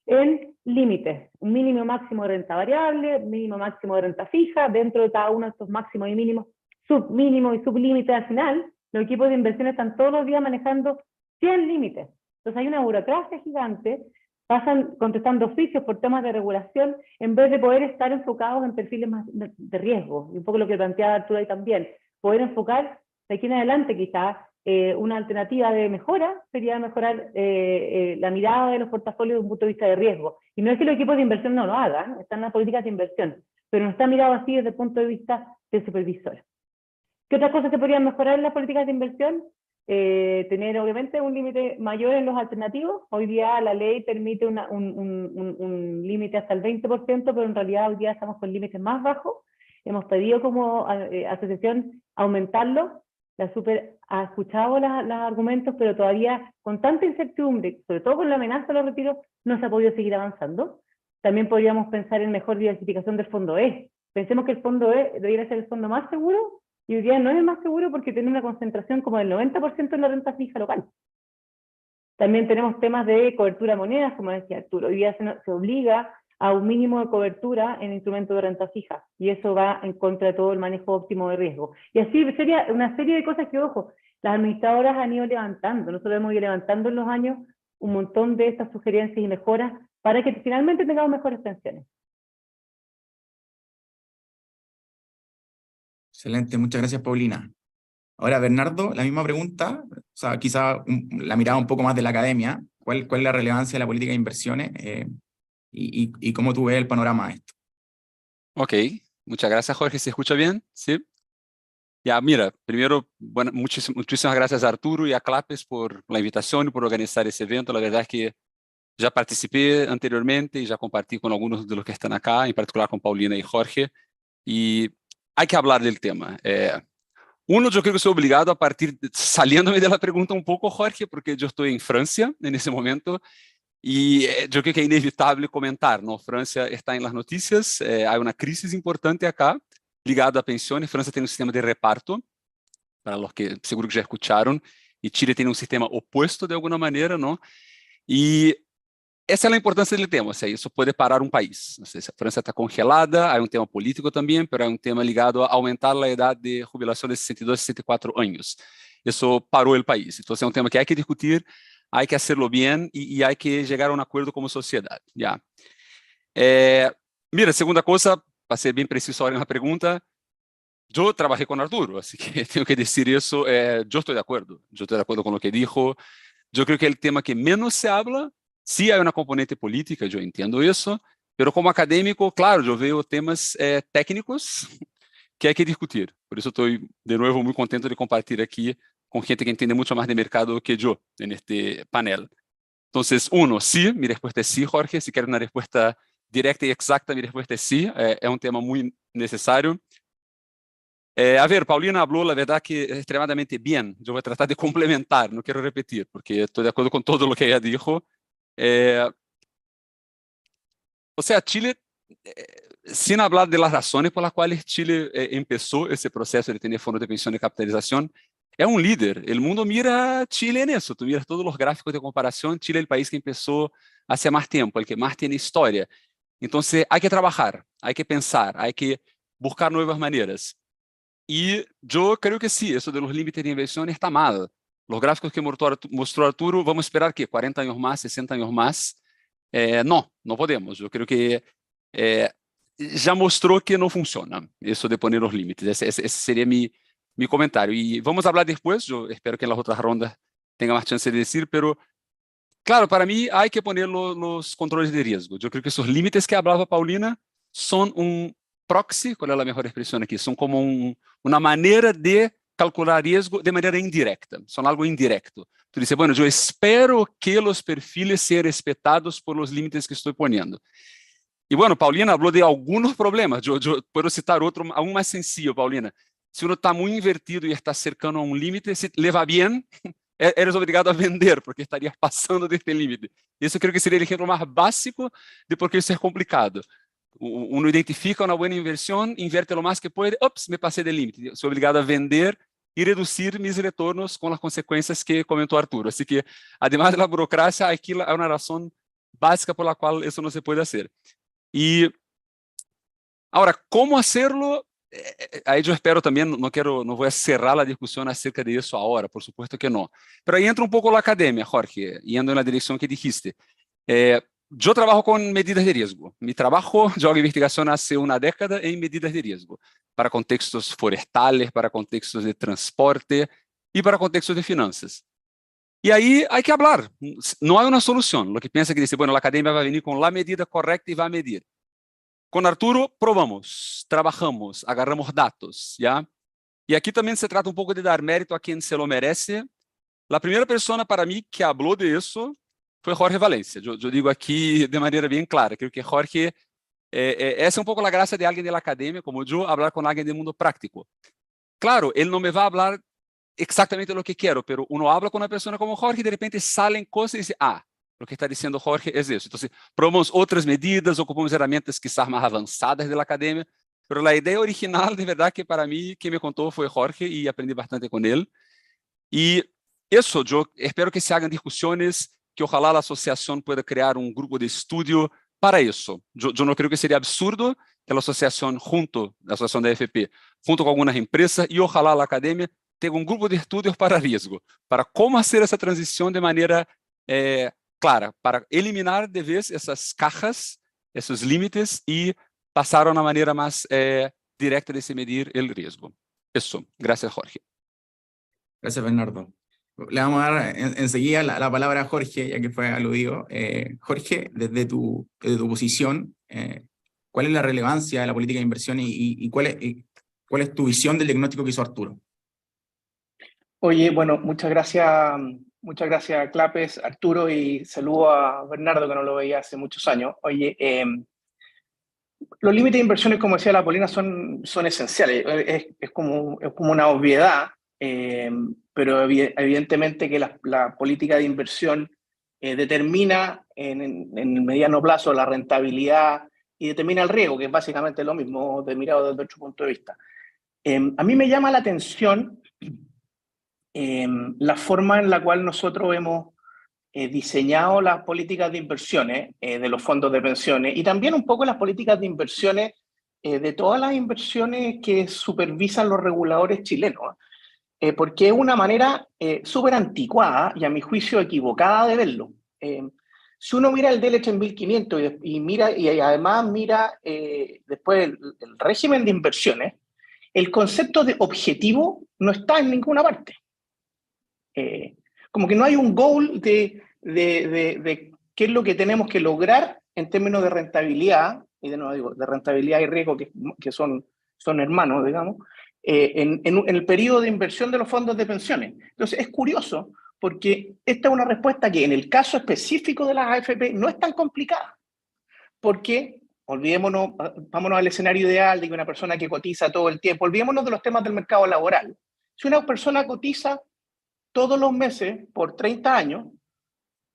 en límites, un mínimo máximo de renta variable, mínimo máximo de renta fija, dentro de cada uno de estos máximos y mínimos, submínimos y sublímites al final, los equipos de inversión están todos los días manejando 100 límites. Entonces hay una burocracia gigante, pasan contestando oficios por temas de regulación, en vez de poder estar enfocados en perfiles más de riesgo, y un poco lo que planteaba Arturo ahí también, poder enfocar de aquí en adelante quizás una alternativa de mejora sería mejorar la mirada de los portafolios desde un punto de vista de riesgo. Y no es que los equipos de inversión no lo hagan, están en las políticas de inversión, pero no está mirado así desde el punto de vista del supervisor. ¿Qué otras cosas se podrían mejorar en las políticas de inversión? Tener obviamente un límite mayor en los alternativos. Hoy día la ley permite un límite hasta el 20%, pero en realidad hoy día estamos con límites más bajos. Hemos pedido como asociación aumentarlo. La Super ha escuchado los argumentos, pero todavía con tanta incertidumbre, sobre todo con la amenaza de los retiros, no se ha podido seguir avanzando. También podríamos pensar en mejor diversificación del fondo E. Pensemos que el fondo E debería ser el fondo más seguro, y hoy día no es el más seguro porque tiene una concentración como del 90% en la renta fija local. También tenemos temas de cobertura de monedas, como decía Arturo. Hoy día se obliga a un mínimo de cobertura en instrumentos de renta fija, y eso va en contra de todo el manejo óptimo de riesgo. Y así sería una serie de cosas que, ojo, las administradoras han ido levantando, nosotros hemos ido levantando en los años un montón de estas sugerencias y mejoras para que finalmente tengamos mejores pensiones. Excelente, muchas gracias, Paulina. Ahora, Bernardo, la misma pregunta, o sea, quizá la mirada un poco más de la academia. ¿Cuál es la relevancia de la política de inversiones y cómo tú ves el panorama de esto? Ok, muchas gracias, Jorge. ¿Se escucha bien? Sí. Ya, mira, primero, bueno, muchísimas gracias a Arturo y a Clapes por la invitación y por organizar ese evento. La verdad es que ya participé anteriormente y ya compartí con algunos de los que están acá, en particular con Paulina y Jorge, y hay que hablar del tema. Uno, yo creo que soy obligado a partir, saliéndome de la pregunta un poco, Jorge, porque yo estoy en Francia en ese momento, y yo creo que es inevitable comentar, ¿no? Francia está en las noticias, hay una crisis importante acá, ligada a pensiones. Francia tiene un sistema de reparto, para los que seguro que ya escucharon, y Chile tiene un sistema opuesto de alguna manera, ¿no? Y essa é a importância do tema, se isso pode parar um país. Não sei se a França está congelada, há um tema político também, mas há um tema ligado a aumentar a idade de jubilação de 62 a 64 anos. Isso parou o país. Então, é um tema que há que discutir, há que hacerlo bem e há que chegar a um acordo como sociedade. Já. Mira, segunda coisa, para ser bem preciso agora na pergunta, eu trabalhei com Arturo, assim que tenho que dizer isso. Eu estou de acordo. Eu estou de acordo com o que dijo. Eu creo que é o tema que menos se habla. Sí hay una componente política, yo entiendo eso, pero como académico, claro, yo veo temas técnicos que hay que discutir. Por eso estoy de nuevo muy contento de compartir aquí con gente que entiende mucho más de mercado que yo en este panel. Entonces, uno, sí, mi respuesta es sí, Jorge. Si quieres una respuesta directa y exacta, mi respuesta es sí. Es un tema muy necesario. A ver, Paulina habló, la verdad, que extremadamente bien. Yo voy a tratar de complementar, no quiero repetir, porque estoy de acuerdo con todo lo que ella dijo. O sea, Chile, sin hablar de las razones por las cuales Chile empezó ese proceso de tener fondos de pensión y capitalización, es un líder. El mundo mira a Chile en eso. Tú miras todos los gráficos de comparación, Chile es el país que empezó hace más tiempo, el que más tiene historia. Entonces, hay que trabajar, hay que pensar, hay que buscar nuevas maneras. Y yo creo que sí, eso de los límites de inversión está mal. Los gráficos que mostró Arturo, vamos a esperar que 40 años más, 60 años más. No podemos. Yo creo que ya mostró que no funciona eso de poner los límites. Ese sería mi comentario. Y vamos a hablar después. Yo espero que en las otras rondas tenga más chance de decir, pero claro, para mí hay que poner los controles de riesgo. Yo creo que esos límites que hablaba Paulina son un proxy, ¿cuál es la mejor expresión aquí? Son como una manera de calcular riesgo de manera indirecta, son algo indirecto. Tú dices, bueno, yo espero que los perfiles sean respetados por los límites que estoy poniendo. Y bueno, Paulina habló de algunos problemas, yo puedo citar otro aún más sencillo, Paulina. Si uno está muy invertido y está cercano a un límite, si le va bien, eres obligado a vender, porque estarías pasando de este límite. Eso creo que sería el ejemplo más básico de por qué eso es complicado. Uno identifica una buena inversión, invierte lo más que puede, ups, me pasé del límite, soy obligado a vender y reducir mis retornos con las consecuencias que comentó Arturo. Así que, además de la burocracia, aquí hay una razón básica por la cual eso no se puede hacer. Y ahora, ¿cómo hacerlo? Ahí yo espero también, no voy a cerrar la discusión acerca de eso ahora, por supuesto que no. Pero ahí entra un poco la academia, Jorge, yendo en la dirección que dijiste. Yo trabajo con medidas de riesgo. Mi trabajo, yo hago investigación hace una década en medidas de riesgo, para contextos forestales, para contextos de transporte y para contextos de finanzas. Y ahí hay que hablar. No hay una solución. Lo que piensa que dice, bueno, la academia va a venir con la medida correcta y va a medir. Con Arturo probamos, trabajamos, agarramos datos, ¿ya? Y aquí también se trata un poco de dar mérito a quien se lo merece. La primera persona para mí que habló de eso fue Jorge Valencia. Yo digo aquí de manera bien clara, creo que Jorge, esa es un poco la gracia de alguien de la academia, como yo, hablar con alguien del mundo práctico. Claro, él no me va a hablar exactamente lo que quiero, pero uno habla con una persona como Jorge y de repente salen cosas y dice, lo que está diciendo Jorge es eso. Entonces, probamos otras medidas, ocupamos herramientas quizás más avanzadas de la academia, pero la idea original, de verdad, que para mí, quien me contó fue Jorge y aprendí bastante con él. Y eso, yo espero que se hagan discusiones, que ojalá la asociación pueda crear un grupo de estudio para eso. Yo no creo que sería absurdo que la asociación la asociación de AFP, junto con algunas empresas y ojalá la academia, tenga un grupo de estudios para riesgo, para cómo hacer esa transición de manera clara, para eliminar de vez esas cajas, esos límites y pasar a una manera más directa de se medir el riesgo. Eso. Gracias, Jorge. Gracias, Bernardo. Le vamos a dar enseguida la palabra a Jorge, ya que fue aludido. Jorge, desde tu posición, ¿cuál es la relevancia de la política de inversión y cuál es tu visión del diagnóstico que hizo Arturo? Oye, bueno, muchas gracias Clapes, Arturo, y saludo a Bernardo, que no lo veía hace muchos años. Oye, los límites de inversiones, como decía la Paulina, son esenciales. Es como una obviedad, pero evidentemente que la política de inversión determina en el mediano plazo la rentabilidad y determina el riesgo, que es básicamente lo mismo mirado desde otro punto de vista. A mí me llama la atención la forma en la cual nosotros hemos diseñado las políticas de inversiones de los fondos de pensiones y también un poco las políticas de inversiones de todas las inversiones que supervisan los reguladores chilenos, porque es una manera súper anticuada y a mi juicio equivocada de verlo. Si uno mira el DLH en 1500 y además mira después el régimen de inversiones, el concepto de objetivo no está en ninguna parte. Como que no hay un goal de qué es lo que tenemos que lograr en términos de rentabilidad, y de nuevo digo, de rentabilidad y riesgo que son hermanos, digamos, en el periodo de inversión de los fondos de pensiones. Entonces es curioso, porque esta es una respuesta que en el caso específico de las AFP no es tan complicada, porque vámonos al escenario ideal de que una persona que cotiza todo el tiempo, olvidémonos de los temas del mercado laboral. Si una persona cotiza todos los meses por 30 años,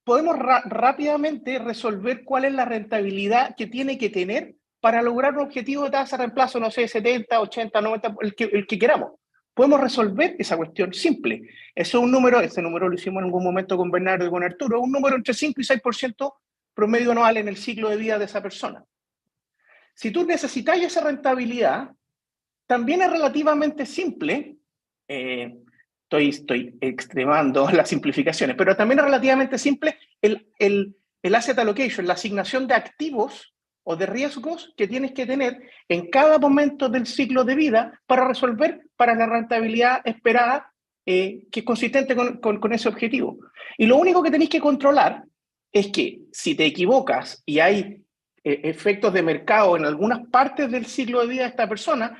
podemos rápidamente resolver cuál es la rentabilidad que tiene que tener para lograr un objetivo de tasa de reemplazo, no sé, 70, 80, 90, el que queramos. Podemos resolver esa cuestión simple. Ese número lo hicimos en algún momento con Bernardo y con Arturo, un número entre 5 y 6% promedio anual en el ciclo de vida de esa persona. Si tú necesitas esa rentabilidad, también es relativamente simple, estoy extremando las simplificaciones, pero también es relativamente simple el asset allocation, la asignación de activos o de riesgos que tienes que tener en cada momento del ciclo de vida para resolver para la rentabilidad esperada que es consistente con ese objetivo. Y lo único que tenéis que controlar es que si te equivocas y hay efectos de mercado en algunas partes del ciclo de vida de esta persona,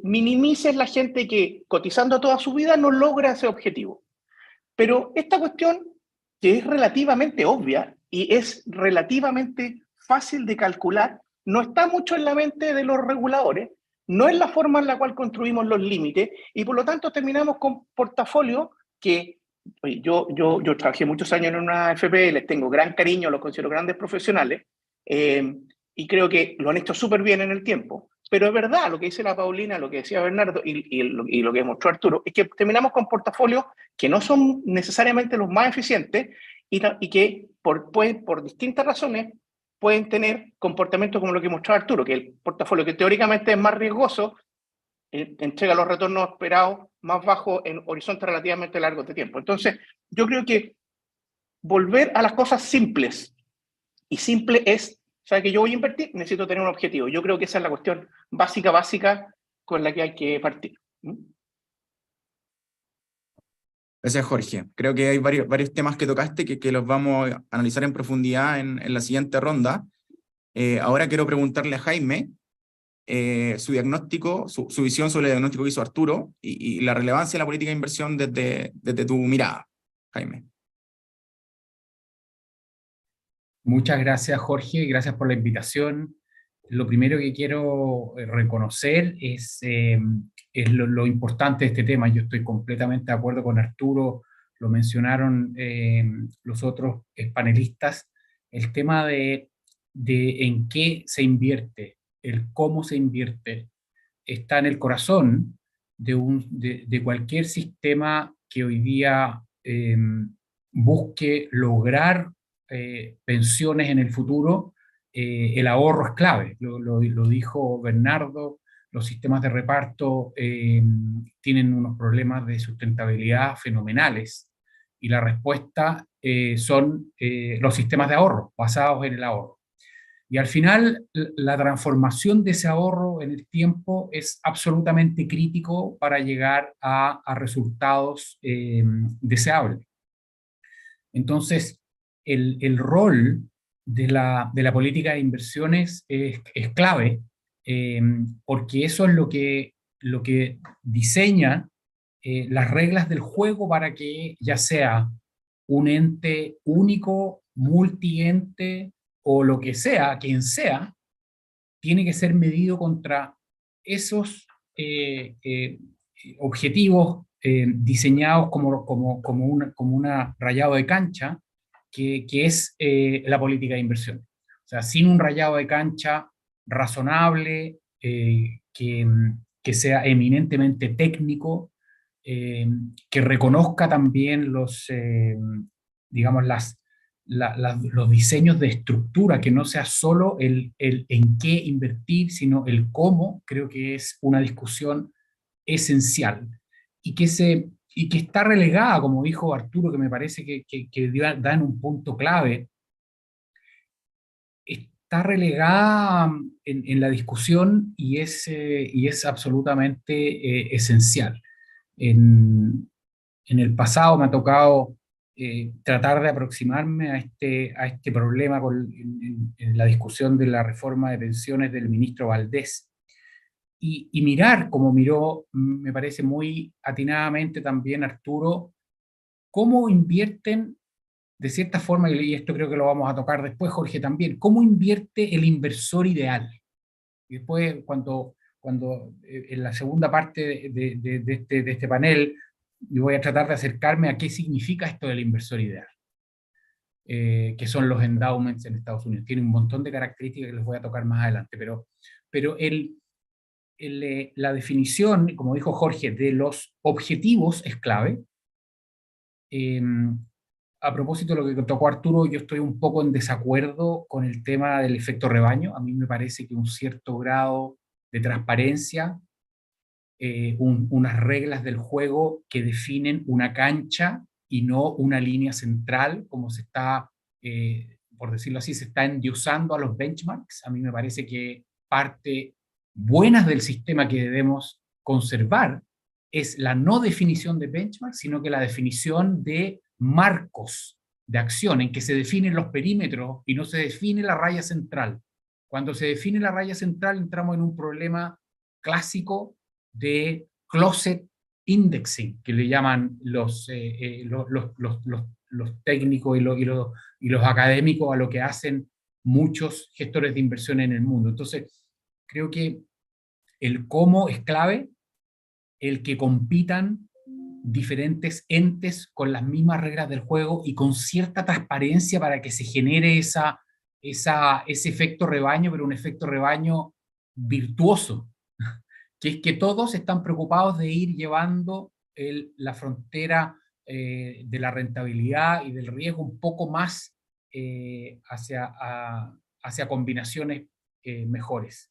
minimices la gente que cotizando toda su vida no logra ese objetivo. Pero esta cuestión, que es relativamente obvia y es relativamente fácil de calcular, no está mucho en la mente de los reguladores, no es la forma en la cual construimos los límites y por lo tanto terminamos con portafolios que yo trabajé muchos años en una AFP, les tengo gran cariño, los considero grandes profesionales y creo que lo han hecho súper bien en el tiempo. Pero es verdad lo que dice la Paulina, lo que decía Bernardo y lo que mostró Arturo, es que terminamos con portafolios que no son necesariamente los más eficientes y que por distintas razones pueden tener comportamientos como lo que mostró Arturo, que el portafolio que teóricamente es más riesgoso entrega los retornos esperados más bajos en horizontes relativamente largos de tiempo. Entonces, yo creo que volver a las cosas simples, y simple es, o sea, que yo voy a invertir, necesito tener un objetivo. Yo creo que esa es la cuestión básica con la que hay que partir. Gracias, Jorge. Creo que hay varios temas que tocaste que los vamos a analizar en profundidad en la siguiente ronda. Ahora quiero preguntarle a Jaime su diagnóstico, su visión sobre el diagnóstico que hizo Arturo y la relevancia de la política de inversión desde tu mirada, Jaime. Muchas gracias, Jorge, gracias por la invitación. Lo primero que quiero reconocer es lo importante de este tema. Yo estoy completamente de acuerdo con Arturo, lo mencionaron los otros panelistas, el tema de en qué se invierte, el cómo se invierte, está en el corazón de cualquier sistema que hoy día busque lograr pensiones en el futuro. El ahorro es clave, lo dijo Bernardo, los sistemas de reparto tienen unos problemas de sustentabilidad fenomenales y la respuesta son los sistemas de ahorro, basados en el ahorro. Y al final, la transformación de ese ahorro en el tiempo es absolutamente crítico para llegar a resultados deseables. Entonces, el rol de la política de inversiones es clave, porque eso es lo que diseña las reglas del juego para que ya sea un ente único, multiente o lo que sea, quien sea, tiene que ser medido contra esos objetivos diseñados como una rayado de cancha, que es la política de inversión. O sea, sin un rayado de cancha razonable, que sea eminentemente técnico, que reconozca también digamos, los diseños de estructura, que no sea solo el en qué invertir, sino el cómo, creo que es una discusión esencial y que está relegada, como dijo Arturo, que me parece que da en un punto clave, está relegada en la discusión y es absolutamente esencial. En el pasado me ha tocado tratar de aproximarme a este problema en la discusión de la reforma de pensiones del ministro Valdés. Y mirar, como miró, me parece muy atinadamente también Arturo, cómo invierten, de cierta forma, y esto creo que lo vamos a tocar después, Jorge, también, cómo invierte el inversor ideal. Y después, cuando en la segunda parte de este panel, yo voy a tratar de acercarme a qué significa esto del inversor ideal, que son los endowments en Estados Unidos. Tiene un montón de características que les voy a tocar más adelante, pero la definición, como dijo Jorge, de los objetivos es clave. A propósito de lo que tocó Arturo, yo estoy un poco en desacuerdo con el tema del efecto rebaño. A mí me parece que un cierto grado de transparencia, unas reglas del juego que definen una cancha y no una línea central, como se está, por decirlo así, se está endiosando a los benchmarks. A mí me parece que parte buenas del sistema que debemos conservar es la no definición de benchmarks, sino que la definición de marcos de acción en que se definen los perímetros y no se define la raya central. Cuando se define la raya central entramos en un problema clásico de closet indexing, que le llaman los técnicos y los académicos a lo que hacen muchos gestores de inversión en el mundo. Entonces, creo que el cómo es clave, el que compitan diferentes entes con las mismas reglas del juego y con cierta transparencia para que se genere ese efecto rebaño, pero un efecto rebaño virtuoso, que es que todos están preocupados de ir llevando la frontera de la rentabilidad y del riesgo un poco más hacia combinaciones mejores.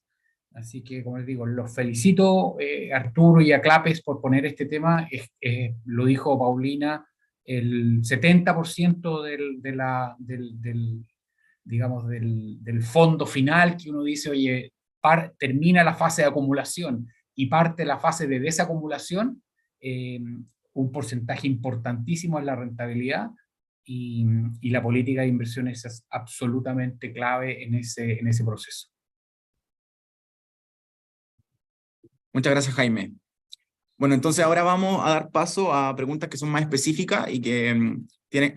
Así que, como les digo, los felicito, Arturo y a Clapes, por poner este tema. Lo dijo Paulina, el 70% digamos, del fondo final, que uno dice, oye, termina la fase de acumulación y parte la fase de desacumulación, un porcentaje importantísimo es la rentabilidad, y la política de inversiones es absolutamente clave en ese proceso. Muchas gracias, Jaime. Bueno, entonces ahora vamos a dar paso a preguntas que son más específicas y que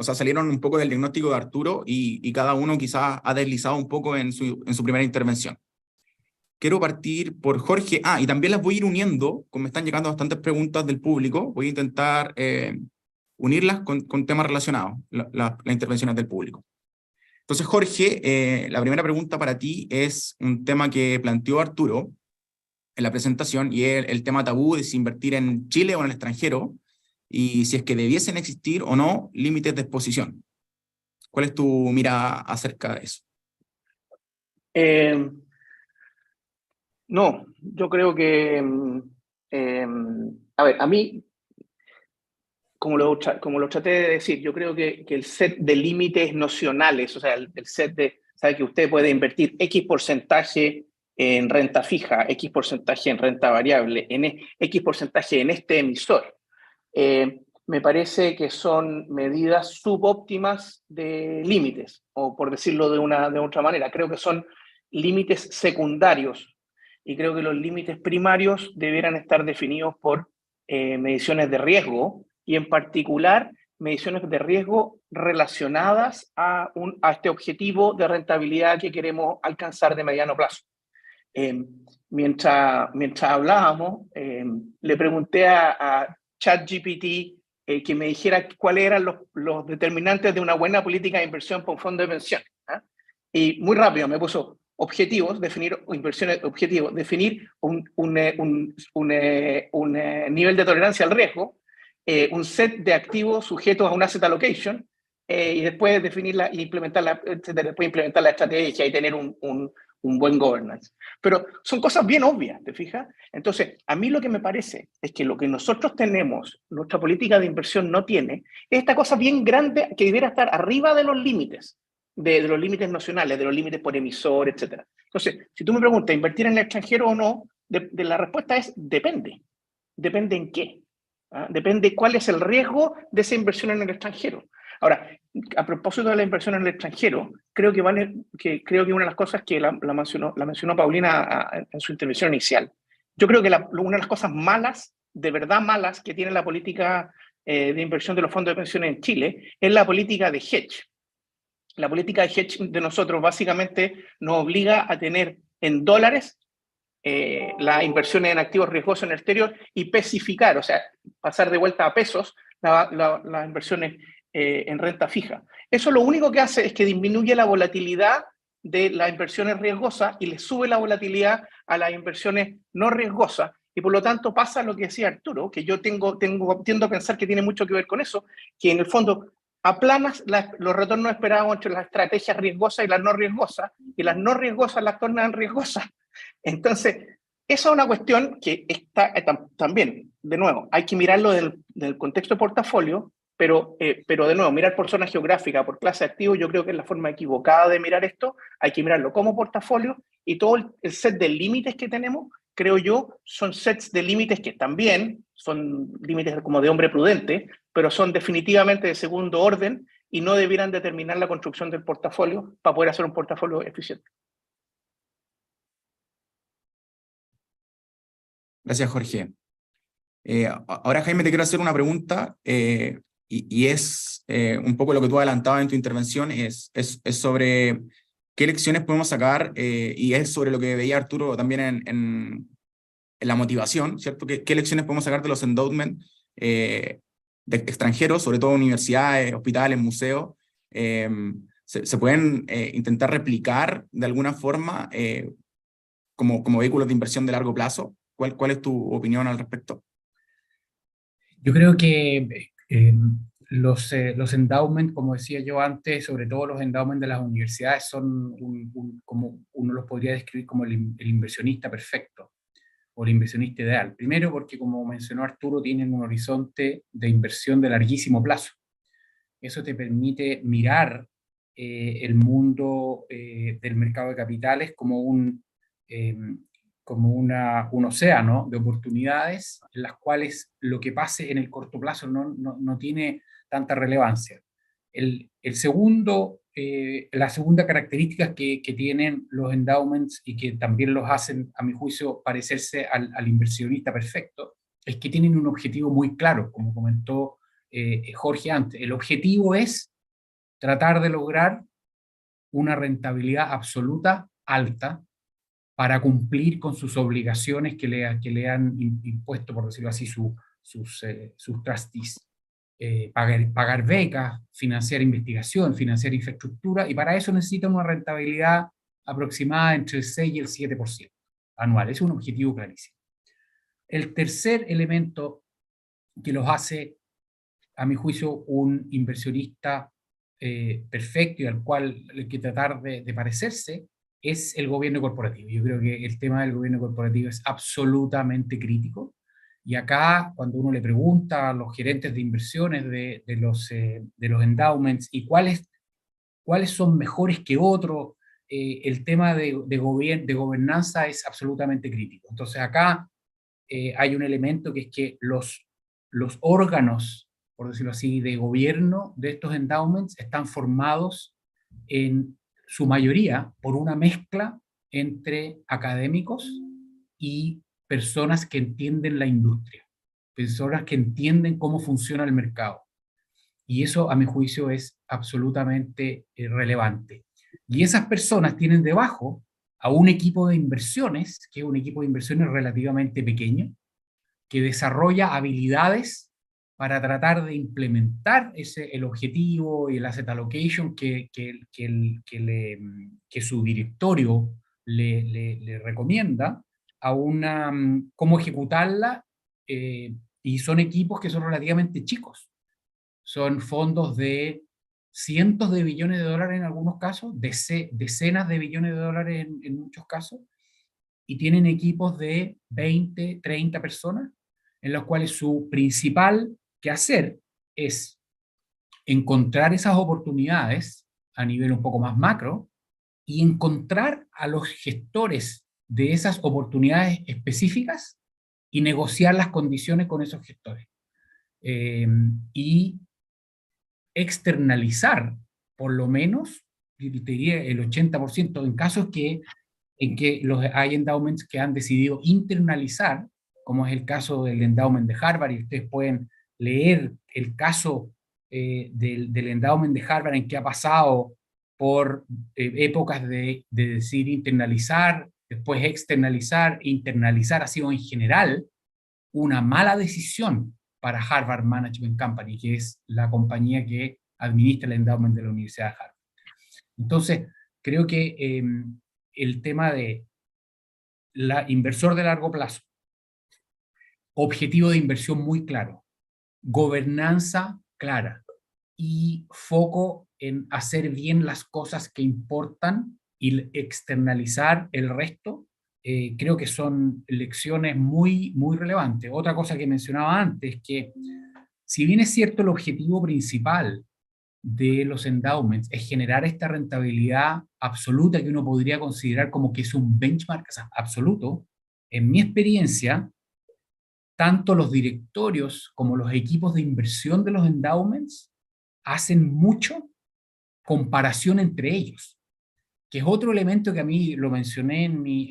salieron un poco del diagnóstico de Arturo y cada uno quizás ha deslizado un poco en su primera intervención. Quiero partir por Jorge. Y también las voy a ir uniendo, como me están llegando bastantes preguntas del público, voy a intentar unirlas con temas relacionados, las intervenciones del público. Entonces, Jorge, la primera pregunta para ti es un tema que planteó Arturo en la presentación, y es el tema tabú de si invertir en Chile o en el extranjero, y si es que debiesen existir o no límites de exposición. ¿Cuál es tu mirada acerca de eso? No, yo creo que, a ver, a mí, como lo traté de decir, yo creo que el set de límites nocionales, o sea, el set de sabe que usted puede invertir X porcentaje en renta fija, X porcentaje en renta variable, X porcentaje en este emisor. Me parece que son medidas subóptimas de límites, o por decirlo de otra manera, creo que son límites secundarios, y creo que los límites primarios debieran estar definidos por mediciones de riesgo, y en particular mediciones de riesgo relacionadas a este objetivo de rentabilidad que queremos alcanzar de mediano plazo. Mientras hablábamos, le pregunté a ChatGPT que me dijera cuáles eran los determinantes de una buena política de inversión para un fondo de pensión. Y muy rápido me puso objetivos, definir inversiones, objetivos, definir un nivel de tolerancia al riesgo, un set de activos sujetos a un asset allocation, y después definirla e implementarla, después implementar la estrategia y tener un buen governance. Pero son cosas bien obvias, ¿te fijas? Entonces, a mí lo que me parece es que lo que nosotros tenemos, nuestra política de inversión no tiene, es esta cosa bien grande que debiera estar arriba de los límites, de los límites nacionales, de los límites por emisor, etc. Entonces, si tú me preguntas, ¿invertir en el extranjero o no? La respuesta es depende. ¿Depende en qué? Depende cuál es el riesgo de esa inversión en el extranjero. Ahora, a propósito de la inversión en el extranjero, creo que una de las cosas que la mencionó Paulina en su intervención inicial. Yo creo que una de las cosas malas, de verdad malas, que tiene la política de inversión de los fondos de pensiones en Chile es la política de hedge. La política de hedge de nosotros básicamente nos obliga a tener en dólares las inversiones en activos riesgosos en el exterior y pesificar, o sea, pasar de vuelta a pesos las inversiones en renta fija. Eso lo único que hace es que disminuye la volatilidad de las inversiones riesgosas y le sube la volatilidad a las inversiones no riesgosas, y por lo tanto pasa lo que decía Arturo, que yo tiendo a pensar que tiene mucho que ver con eso, que en el fondo aplanas los retornos esperados entre las estrategias riesgosas y las no riesgosas, y las no riesgosas las tornan riesgosas. Entonces, esa es una cuestión que está también, de nuevo, hay que mirarlo del contexto de portafolio, pero de nuevo, mirar por zona geográfica, por clase de activos, yo creo que es la forma equivocada de mirar esto. Hay que mirarlo como portafolio, y todo el set de límites que tenemos, creo yo, son sets de límites que también son límites como de hombre prudente, pero son definitivamente de segundo orden y no debieran determinar la construcción del portafolio para poder hacer un portafolio eficiente. Gracias, Jorge. Ahora, Jaime, te quiero hacer una pregunta, y es un poco lo que tú adelantabas en tu intervención, es sobre qué lecciones podemos sacar, y es sobre lo que veía Arturo también en la motivación, ¿cierto? ¿Qué lecciones podemos sacar de los endowments de extranjeros, sobre todo universidades, hospitales, museos? ¿Se pueden intentar replicar de alguna forma como vehículos de inversión de largo plazo? ¿Cuál es tu opinión al respecto? Yo creo que los endowments, como decía yo antes, sobre todo los endowments de las universidades, son como uno los podría describir como el inversionista perfecto o el inversionista ideal. Primero porque, como mencionó Arturo, tienen un horizonte de inversión de larguísimo plazo. Eso te permite mirar el mundo del mercado de capitales como un océano de oportunidades en las cuales lo que pase en el corto plazo no tiene tanta relevancia. La segunda característica que tienen los endowments, y que también los hacen, a mi juicio, parecerse al inversionista perfecto, es que tienen un objetivo muy claro, como comentó Jorge antes. El objetivo es tratar de lograr una rentabilidad absoluta alta para cumplir con sus obligaciones que le han impuesto, por decirlo así, sus trustees. Pagar becas, financiar investigación, financiar infraestructura, y para eso necesitan una rentabilidad aproximada entre el 6 y el 7% anual. Es un objetivo clarísimo. El tercer elemento que los hace, a mi juicio, un inversionista perfecto y al cual hay que tratar de parecerse, es el gobierno corporativo. Yo creo que el tema del gobierno corporativo es absolutamente crítico, y acá, cuando uno le pregunta a los gerentes de inversiones de los endowments y cuáles son mejores que otros, el tema de gobernanza es absolutamente crítico. Entonces acá hay un elemento que es que los órganos, por decirlo así, de gobierno de estos endowments están formados en su mayoría por una mezcla entre académicos y personas que entienden la industria, personas que entienden cómo funciona el mercado. Y eso, a mi juicio, es absolutamente relevante. Y esas personas tienen debajo a un equipo de inversiones, que es un equipo de inversiones relativamente pequeño, que desarrolla habilidades para tratar de implementar el objetivo y el asset allocation que su directorio le recomienda, cómo ejecutarla, y son equipos que son relativamente chicos. Son fondos de cientos de billones de dólares en algunos casos, decenas de billones de dólares en muchos casos, y tienen equipos de 20, 30 personas, en los cuales su principal quehacer es encontrar esas oportunidades a nivel un poco más macro y encontrar a los gestores de esas oportunidades específicas y negociar las condiciones con esos gestores. Y externalizar, por lo menos, te diría el 80%, en casos en que hay endowments que han decidido internalizar, como es el caso del endowment de Harvard, y ustedes pueden leer el caso del endowment de Harvard en que ha pasado por épocas de decir internalizar, después externalizar, internalizar ha sido en general una mala decisión para Harvard Management Company, que es la compañía que administra el endowment de la Universidad de Harvard. Entonces, creo que el tema de inversor de largo plazo, objetivo de inversión muy claro, gobernanza clara y foco en hacer bien las cosas que importan y externalizar el resto, creo que son lecciones muy, muy relevantes. Otra cosa que mencionaba antes, que si bien es cierto el objetivo principal de los endowments es generar esta rentabilidad absoluta que uno podría considerar como que es un benchmark absoluto, en mi experiencia, tanto los directorios como los equipos de inversión de los endowments hacen mucho comparación entre ellos, que es otro elemento que a mí lo mencioné en mi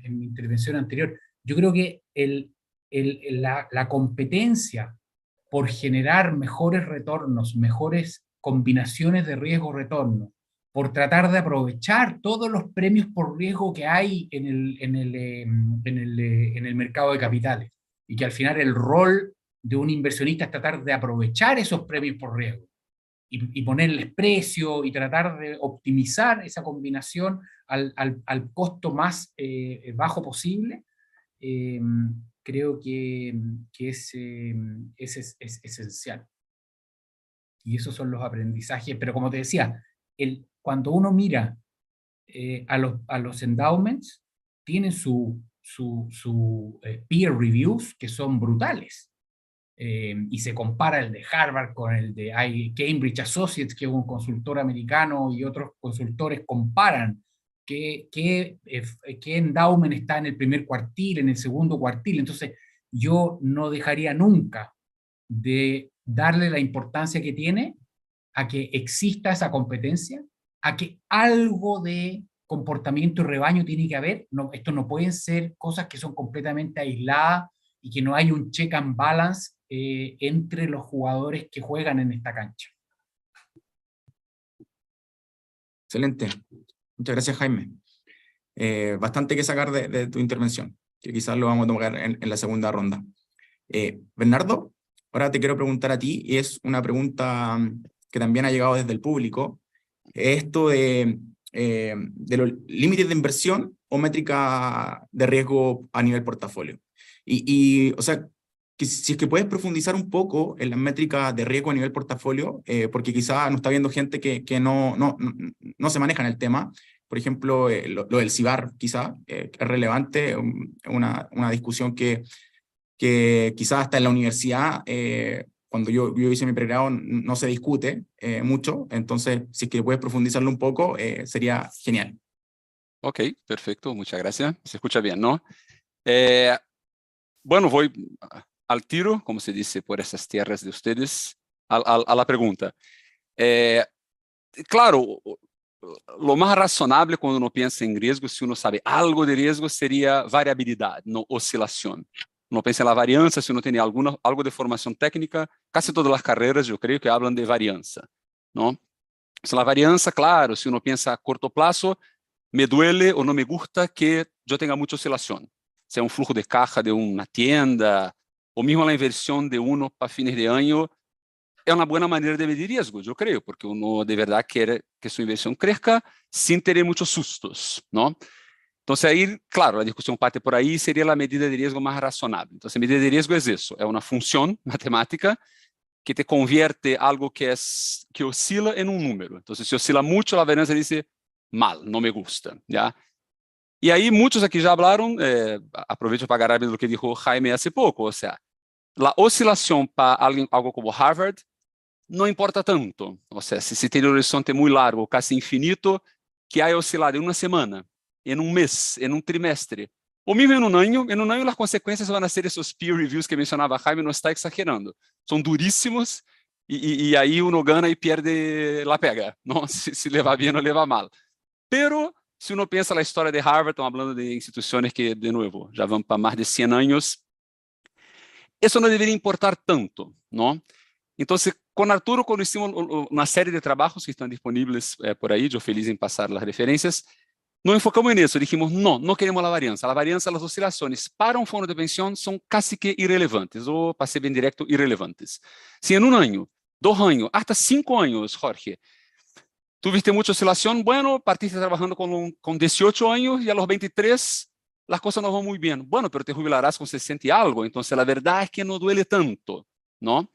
intervención anterior. Yo creo que la competencia por generar mejores retornos, mejores combinaciones de riesgo-retorno, por tratar de aprovechar todos los premios por riesgo que hay en el mercado de capitales, y que al final el rol de un inversionista es tratar de aprovechar esos premios por riesgo y ponerles precio y tratar de optimizar esa combinación al costo más bajo posible. Creo que es esencial. Y esos son los aprendizajes. Pero como te decía, cuando uno mira a los endowments, tienen su peer reviews que son brutales. Y se compara el de Harvard con el de Cambridge Associates, que es un consultor americano, y otros consultores comparan qué endowment está en el primer cuartil, en el segundo cuartil. Entonces, yo no dejaría nunca de darle la importancia que tiene a que exista esa competencia, a que algo de comportamiento y rebaño tiene que haber. No, esto no pueden ser cosas que son completamente aisladas y que no hay un check and balance entre los jugadores que juegan en esta cancha. Excelente. Muchas gracias, Jaime. Bastante que sacar de tu intervención, que quizás lo vamos a tocar en la segunda ronda. Bernardo, ahora te quiero preguntar a ti, y es una pregunta que también ha llegado desde el público, esto de los límites de inversión o métrica de riesgo a nivel portafolio. O sea, que si es que puedes profundizar un poco en las métricas de riesgo a nivel portafolio, porque quizá nos está viendo gente que no se maneja en el tema. Por ejemplo, lo del CIBAR quizá es relevante, una discusión que quizá hasta en la universidad cuando yo hice mi pregrado no se discute mucho, entonces si es que puedes profundizarlo un poco, sería genial. Ok, perfecto, muchas gracias. Se escucha bien, ¿no? Bueno, voy al tiro, como se dice, por esas tierras de ustedes, a la pregunta. Claro, lo más razonable cuando uno piensa en riesgo, si uno sabe algo de riesgo, sería variabilidad, no oscilación. Uno piensa en la varianza, si uno tiene algo de formación técnica, casi todas las carreras yo creo que hablan de varianza, ¿no? Entonces, la varianza, claro, si uno piensa a corto plazo, me duele o no me gusta que yo tenga mucha oscilación. Sea un flujo de caja de una tienda, o mismo la inversión de uno para fines de año, é uma boa maneira de medir riesgos, eu creio, porque uno de verdade quer que sua inversión crezca sin tener muchos sustos, ¿no? Entonces ahí, claro, la discusión parte por ahí, sería la medida de riesgo más razonable. Entonces, medida de riesgo es eso, es una función matemática que te convierte algo que oscila en un número. Entonces, si oscila mucho, la varianza dice, mal, no me gusta, ¿ya? Y ahí muchos aquí ya hablaron, aprovecho para agarrar lo que dijo Jaime hace poco, o sea, la oscilación para algo como Harvard não importa tanto. Ou seja, se tem um horizonte muito largo, quase infinito, que há oscilado em uma semana, em um mês, em um trimestre, ou mesmo em um ano as consequências vão ser esses peer reviews que mencionava Jaime, não está exagerando. São duríssimos e aí uno gana e perde la pega, não? Se levar bem ou levar mal. Pero, se uno pensa na história de Harvard, estamos falando de instituições que, de novo, já vão para mais de 100 anos, isso não deveria importar tanto, não? Então, com Arturo, quando hicimos uma série de trabalhos que estão disponíveis por aí, eu feliz em passar as referências, nos enfocamos nisso, dijimos, não queremos a variança. A variança, as oscilações para um fundo de pensão são quase que irrelevantes, ou, para ser bem direto, irrelevantes. Se em um ano, 2 anos, até 5 anos, Jorge, tuviste muita oscilação, bueno, partiste trabalhando com 18 anos e a los 23 as coisas não vão muito bem. Bueno, pero te jubilarás com 60 e algo, então a verdade é que não duele tanto, não?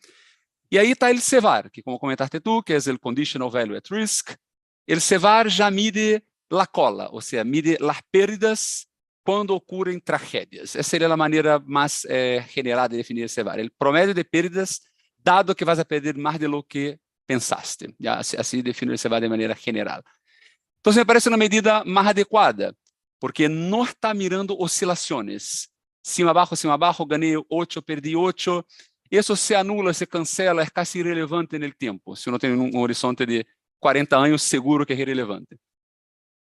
E aí está o CEVAR, que como comentaste tú, que é o Conditional Value at Risk. O CEVAR já mide la cola, ou seja, mide as pérdidas quando ocorrem tragédias. Essa seria a maneira mais general de definir o CEVAR. O promédio de pérdidas, dado que vas a perder mais de lo que pensaste. Já, assim define o CEVAR de maneira general. Então, me parece uma medida mais adequada, porque não está mirando oscilações. Cima, abaixo, ganhei 8, perdi 8. Isso se anula, se cancela, é quase irrelevante no tempo. Se não tem um horizonte de 40 anos, seguro que é irrelevante.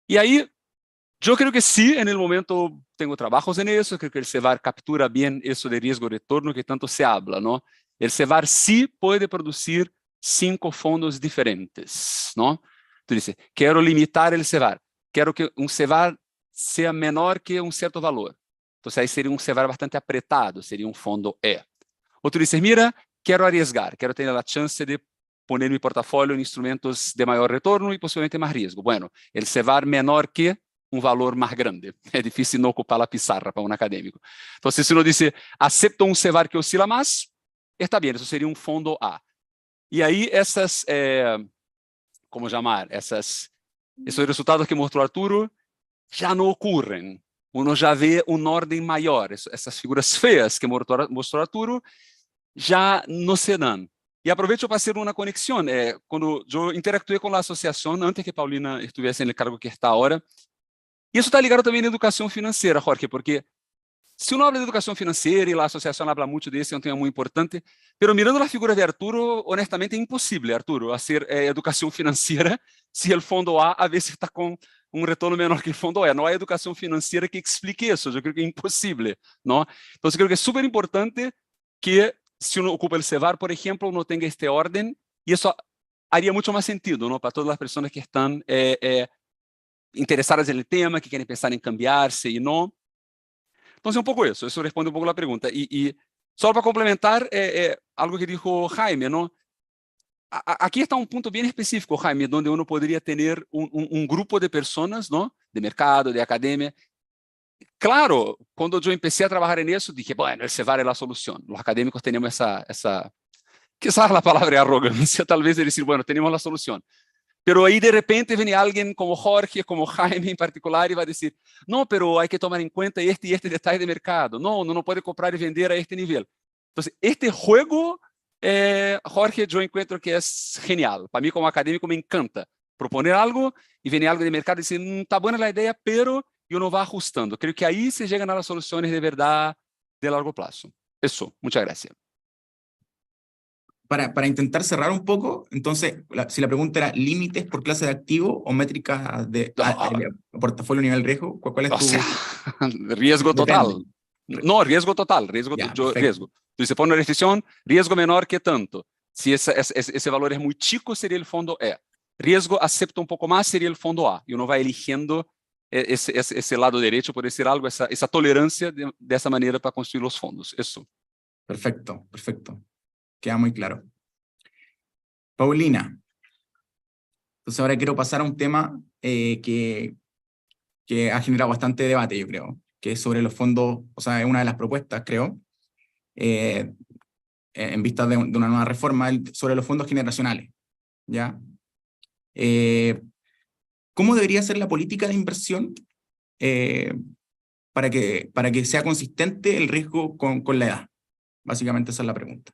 E aí, eu creio que sim, no momento tenho trabalhos nisso, creio que o CEVAR captura bem isso de risco-retorno que tanto se habla, não? O CEVAR sim pode produzir 5 fundos diferentes, não? Tu diz, quero limitar o CEVAR, quero que um CEVAR seja menor que um certo valor. Então, aí seria um CEVAR bastante apretado, seria um fundo E. Outro diz, mira, quero arriesgar, quero ter a chance de poner mi portafolio en instrumentos de maior retorno y posiblemente más riesgo. Bueno, el CEVAR menor que un valor más grande. É difícil no ocupar la pizarra para un académico. Entonces, si uno dice, acepto un CEVAR que oscila más, está bien, eso sería un fondo A. Y ahí esas, ¿cómo llamar? Esos resultados que mostró Arturo ya no ocurren. Uno ya ve un orden mayor. Essas figuras feas que mostró Arturo já não se dão. E aproveito para fazer uma conexão. Quando eu interactuei com a associação, antes que Paulina estivesse no cargo que está agora, isso está ligado também à educação financeira, Jorge, porque se uno habla de educação financeira, e a associação habla muito desse, é um tema muito importante, mas mirando a figura de Arturo, honestamente é impossível, Arturo, fazer educação financeira se o fundo A vezes está com um retorno menor que o fundo E. Não há educação financeira que explique isso, eu creio que é impossível, não? Então, eu creio que é super importante que se uno ocupa o CEVAR, por exemplo, uno tenga este orden, e isso haria muito mais sentido, ¿no? Para todas as pessoas que estão interessadas no tema, que querem pensar em cambiar-se e não. Então, é um pouco isso responde um pouco a pergunta. E só para complementar, algo que dijo Jaime, ¿no? Aqui está um ponto bem específico, Jaime, onde uno poderia ter um grupo de pessoas, ¿no? De mercado, de academia. Claro, quando eu comecei a trabalhar nisso, dije, bueno, el CEVAR é a solução. Os acadêmicos temos essa quizás a palavra é arrogância, talvez de dizer, bueno, temos a solução. Pero aí, de repente, vem alguém como Jorge, como Jaime em particular, e vai dizer, não, pero há que tomar em conta este detalhe de mercado. Não pode comprar e vender a este nível. Então, este jogo Jorge, yo encuentro que es genial. Para mí como académico me encanta proponer algo y viene algo de mercado y decir, está buena la idea, pero yo no va ajustando. Creo que ahí se llegan a las soluciones de verdad de largo plazo. Eso, muchas gracias. Para intentar cerrar un poco, entonces, si la pregunta era límites por clase de activo o métricas de portafolio nivel riesgo, ¿cuál es O tu...? sea, riesgo total. Depende. No, riesgo total, riesgo. Ya, perfecto. Riesgo. Entonces se pone una restricción, riesgo menor que tanto. Si ese valor es muy chico, sería el fondo E. Riesgo acepta un poco más, sería el fondo A. Y uno va eligiendo ese lado derecho, por decir algo, esa tolerancia de esa manera para construir los fondos. Eso. Perfecto, perfecto. Queda muy claro. Paulina. Entonces ahora quiero pasar a un tema que ha generado bastante debate, yo creo, que es sobre los fondos, o sea, es una de las propuestas, creo, en vista de una nueva reforma sobre los fondos generacionales, ¿ya? ¿Cómo debería ser la política de inversión para que sea consistente el riesgo con la edad? Básicamente esa es la pregunta.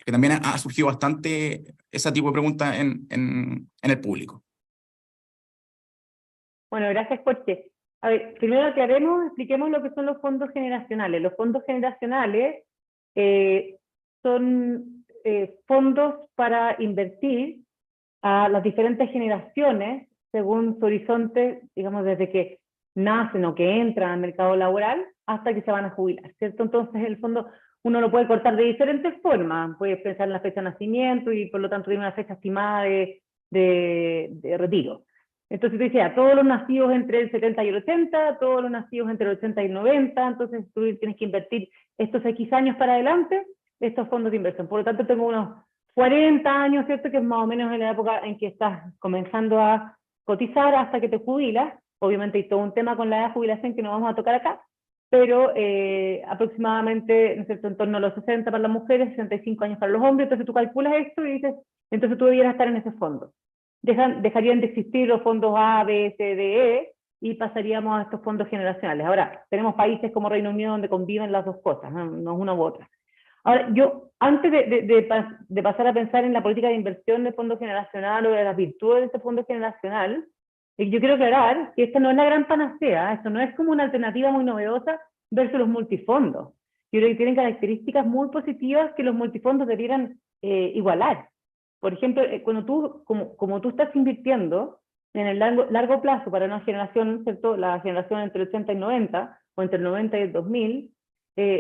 Que también ha surgido bastante ese tipo de preguntas en el público. Bueno, gracias, Jorge. A ver, primero expliquemos lo que son los fondos generacionales. Los fondos generacionales son fondos para invertir a las diferentes generaciones según su horizonte, digamos, desde que nacen o que entran al mercado laboral hasta que se van a jubilar, ¿cierto? Entonces, el fondo uno lo puede cortar de diferentes formas. Puedes pensar en la fecha de nacimiento y, por lo tanto, tiene una fecha estimada de retiro. Entonces, te decía, todos los nacidos entre el 70 y el 80, todos los nacidos entre el 80 y el 90, entonces tú tienes que invertir estos X años para adelante, estos fondos de inversión. Por lo tanto, tengo unos 40 años, ¿cierto? Que es más o menos en la época en que estás comenzando a cotizar hasta que te jubilas. Obviamente hay todo un tema con la edad de jubilación que no vamos a tocar acá, pero aproximadamente, ¿no es cierto?, en torno a los 60 para las mujeres, 65 años para los hombres. Entonces tú calculas esto y dices, entonces tú debieras estar en ese fondo. Dejarían de existir los fondos A, B, C, D, E, y pasaríamos a estos fondos generacionales. Ahora, tenemos países como Reino Unido donde conviven las dos cosas, no es una u otra. Ahora, yo, antes de pasar a pensar en la política de inversión del fondo generacional o de las virtudes de este fondo generacional, yo quiero aclarar que esta no es la gran panacea, esto no es como una alternativa muy novedosa versus los multifondos. Yo creo que tienen características muy positivas que los multifondos debieran igualar. Por ejemplo, cuando como tú estás invirtiendo en el largo plazo para una generación, ¿cierto?, la generación entre el 80 y el 90, o entre el 90 y el 2000,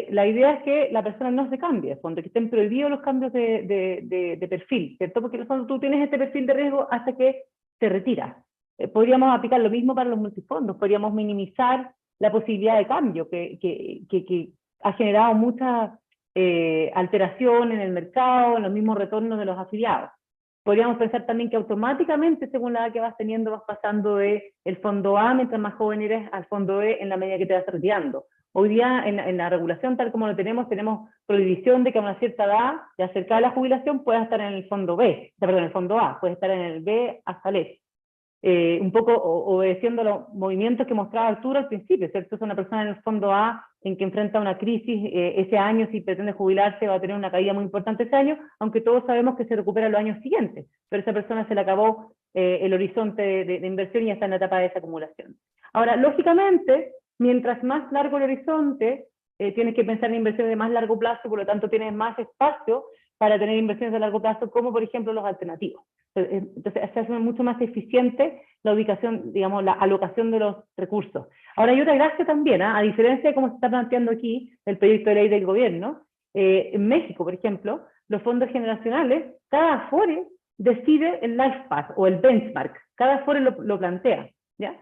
la idea es que la persona no se cambie, que estén prohibidos los cambios de perfil, ¿cierto? Porque en el fondo tú tienes este perfil de riesgo hasta que te retiras. Podríamos aplicar lo mismo para los multifondos, podríamos minimizar la posibilidad de cambio que ha generado mucha alteración en el mercado, en los mismos retornos de los afiliados. Podríamos pensar también que automáticamente, según la edad que vas teniendo, vas pasando del fondo A, mientras más joven eres, al fondo E en la medida que te vas retirando. Hoy día, en la regulación tal como lo tenemos prohibición de que a una cierta edad, ya cerca de la jubilación, puedas estar en el fondo B, perdón, en el fondo A, puedes estar en el B hasta el E. Un poco obedeciendo los movimientos que mostraba Arturo al principio, ¿cierto? Es una persona en el fondo A en que enfrenta una crisis ese año, si pretende jubilarse va a tener una caída muy importante ese año, aunque todos sabemos que se recupera los años siguientes, pero a esa persona se le acabó el horizonte de inversión y ya está en la etapa de desacumulación. Ahora, lógicamente, mientras más largo el horizonte, tienes que pensar en inversiones de más largo plazo, por lo tanto tienes más espacio para tener inversiones de largo plazo, como por ejemplo los alternativos. Entonces se hace mucho más eficiente la ubicación, digamos, la alocación de los recursos. Ahora hay otra gracia también, a diferencia de cómo se está planteando aquí el proyecto de ley del gobierno, en México, por ejemplo, los fondos generacionales, cada Afore decide el life path o el benchmark, cada Afore lo plantea, ¿ya?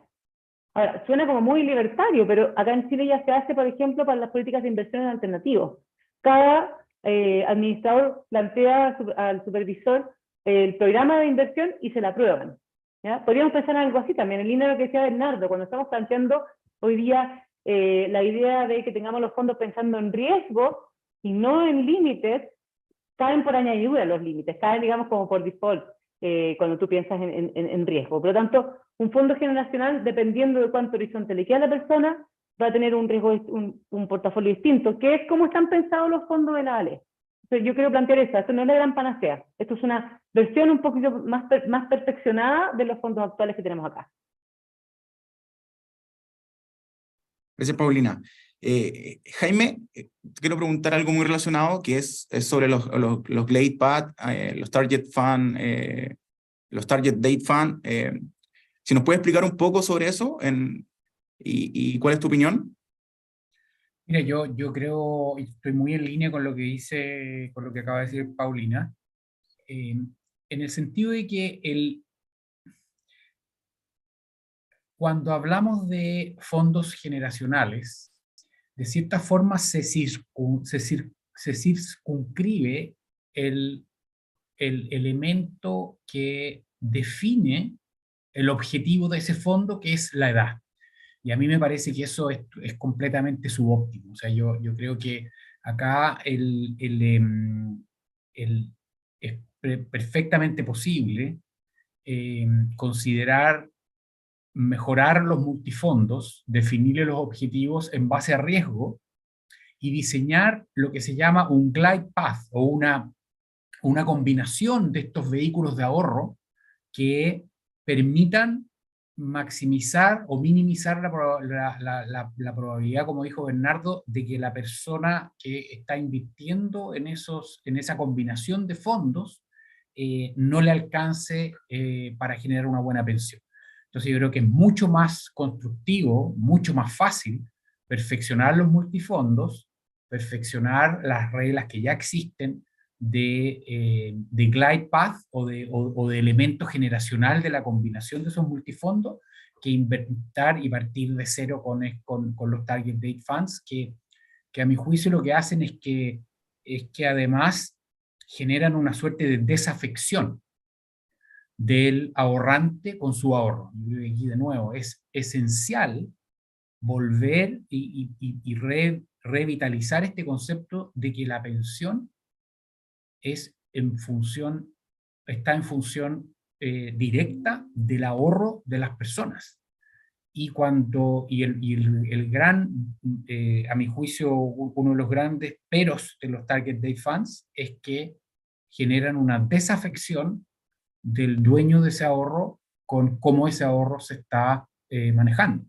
Ahora, suena como muy libertario, pero acá en Chile ya se hace, por ejemplo, para las políticas de inversiones alternativos. Cada administrador plantea al supervisor el programa de inversión y se la aprueban, ¿ya? Podríamos pensar en algo así también, en línea de lo que decía Bernardo, cuando estamos planteando hoy día la idea de que tengamos los fondos pensando en riesgo y no en límites, caen por añadidura los límites, caen, digamos, como por default, cuando tú piensas en riesgo. Por lo tanto, un fondo generacional, dependiendo de cuánto horizonte le queda a la persona, va a tener un riesgo, un portafolio distinto, que es como están pensados los fondos de la ALE. Entonces, yo quiero plantear esto no es la gran panacea, esto es una versión un poquito más perfeccionada de los fondos actuales que tenemos acá. Gracias, Paulina. Jaime, quiero preguntar algo muy relacionado, que es sobre los Glide Path, los Target Fund, los Target Date Fund. Si nos puedes explicar un poco sobre eso y cuál es tu opinión. Mira, yo creo, y estoy muy en línea con lo que acaba de decir Paulina, en el sentido de que cuando hablamos de fondos generacionales, de cierta forma se circunscribe el elemento que define el objetivo de ese fondo, que es la edad. Y a mí me parece que eso es completamente subóptimo. O sea, yo creo que acá es perfectamente posible considerar mejorar los multifondos, definirle los objetivos en base a riesgo y diseñar lo que se llama un glide path o una combinación de estos vehículos de ahorro que permitan maximizar o minimizar la probabilidad, como dijo Bernardo, de que la persona que está invirtiendo en esa combinación de fondos no le alcance para generar una buena pensión. Entonces yo creo que es mucho más constructivo, mucho más fácil perfeccionar los multifondos, perfeccionar las reglas que ya existen de glide path o de elemento generacional de la combinación de esos multifondos, que inventar y partir de cero con los target date funds, que a mi juicio lo que hacen es que además generan una suerte de desafección del ahorrante con su ahorro. Y aquí de nuevo es esencial volver y revitalizar este concepto de que la pensión está en función directa del ahorro de las personas. Y el gran, a mi juicio, uno de los grandes peros de los Target Date Funds es que generan una desafección del dueño de ese ahorro con cómo ese ahorro se está manejando.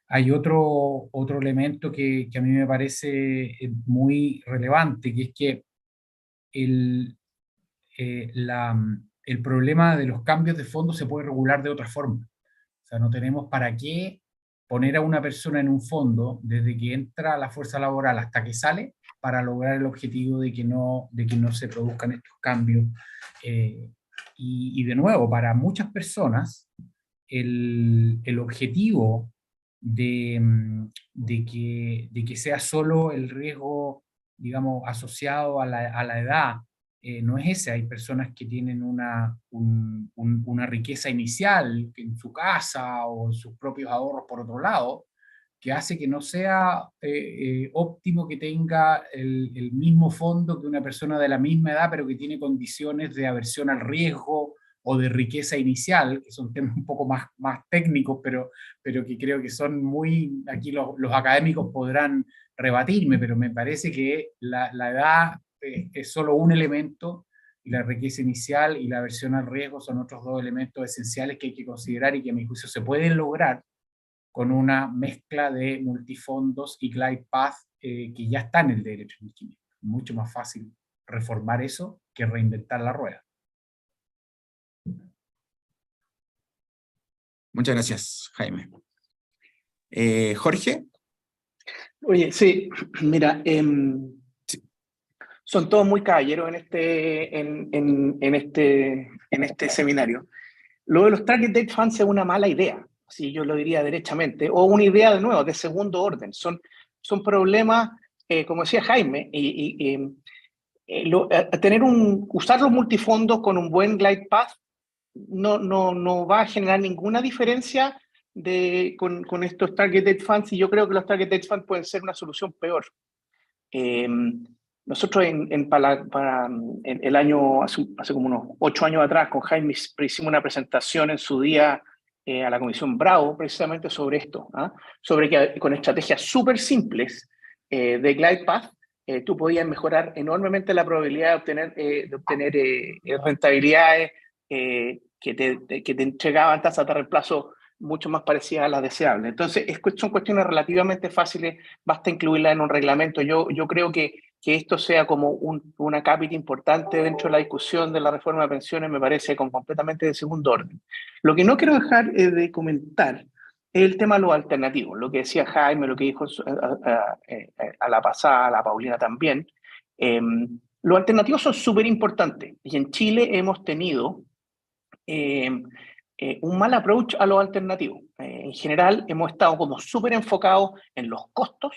Hay otro elemento que a mí me parece muy relevante, que es que el problema de los cambios de fondo se puede regular de otra forma. O sea, no tenemos para qué poner a una persona en un fondo desde que entra a la fuerza laboral hasta que sale para lograr el objetivo de que no se produzcan estos cambios. Y de nuevo, para muchas personas, el objetivo de que sea solo el riesgo, digamos, asociado a la edad, no es ese. Hay personas que tienen una riqueza inicial en su casa o en sus propios ahorros por otro lado, que hace que no sea óptimo que tenga el mismo fondo que una persona de la misma edad, pero que tiene condiciones de aversión al riesgo o de riqueza inicial, que son temas un poco más técnicos, pero que creo que son muy, aquí los académicos podrán rebatirme, pero me parece que la edad es solo un elemento, y la riqueza inicial y la aversión al riesgo son otros dos elementos esenciales que hay que considerar y que a mi juicio se pueden lograr con una mezcla de multifondos y glide path que ya está en el derecho. Mucho más fácil reformar eso que reinventar la rueda. Muchas gracias, Jaime. Jorge. Oye, sí, mira, son todos muy caballeros en este seminario. Lo de los Target Date Funds es una mala idea, si yo lo diría derechamente, o una idea de nuevo, de segundo orden. Son problemas, como decía Jaime, usar los multifondos con un buen glide path no va a generar ninguna diferencia con estos Target Date Funds, y yo creo que los Target Date Funds pueden ser una solución peor. Nosotros el año, hace como unos 8 años atrás, con Jaime hicimos una presentación en su día a la Comisión Bravo, precisamente sobre esto, sobre que con estrategias súper simples de glide path tú podías mejorar enormemente la probabilidad de obtener rentabilidades que te entregaban tasas de reemplazo mucho más parecidas a las deseables. Entonces, son cuestiones relativamente fáciles, basta incluirlas en un reglamento. Yo creo que esto sea como una cápita importante dentro de la discusión de la reforma de pensiones me parece completamente de segundo orden. Lo que no quiero dejar de comentar es el tema de los alternativos, lo que decía Jaime, lo que dijo a la pasada, a la Paulina también. Los alternativos son súper importantes y en Chile hemos tenido un mal approach a los alternativos. En general hemos estado como súper enfocados en los costos,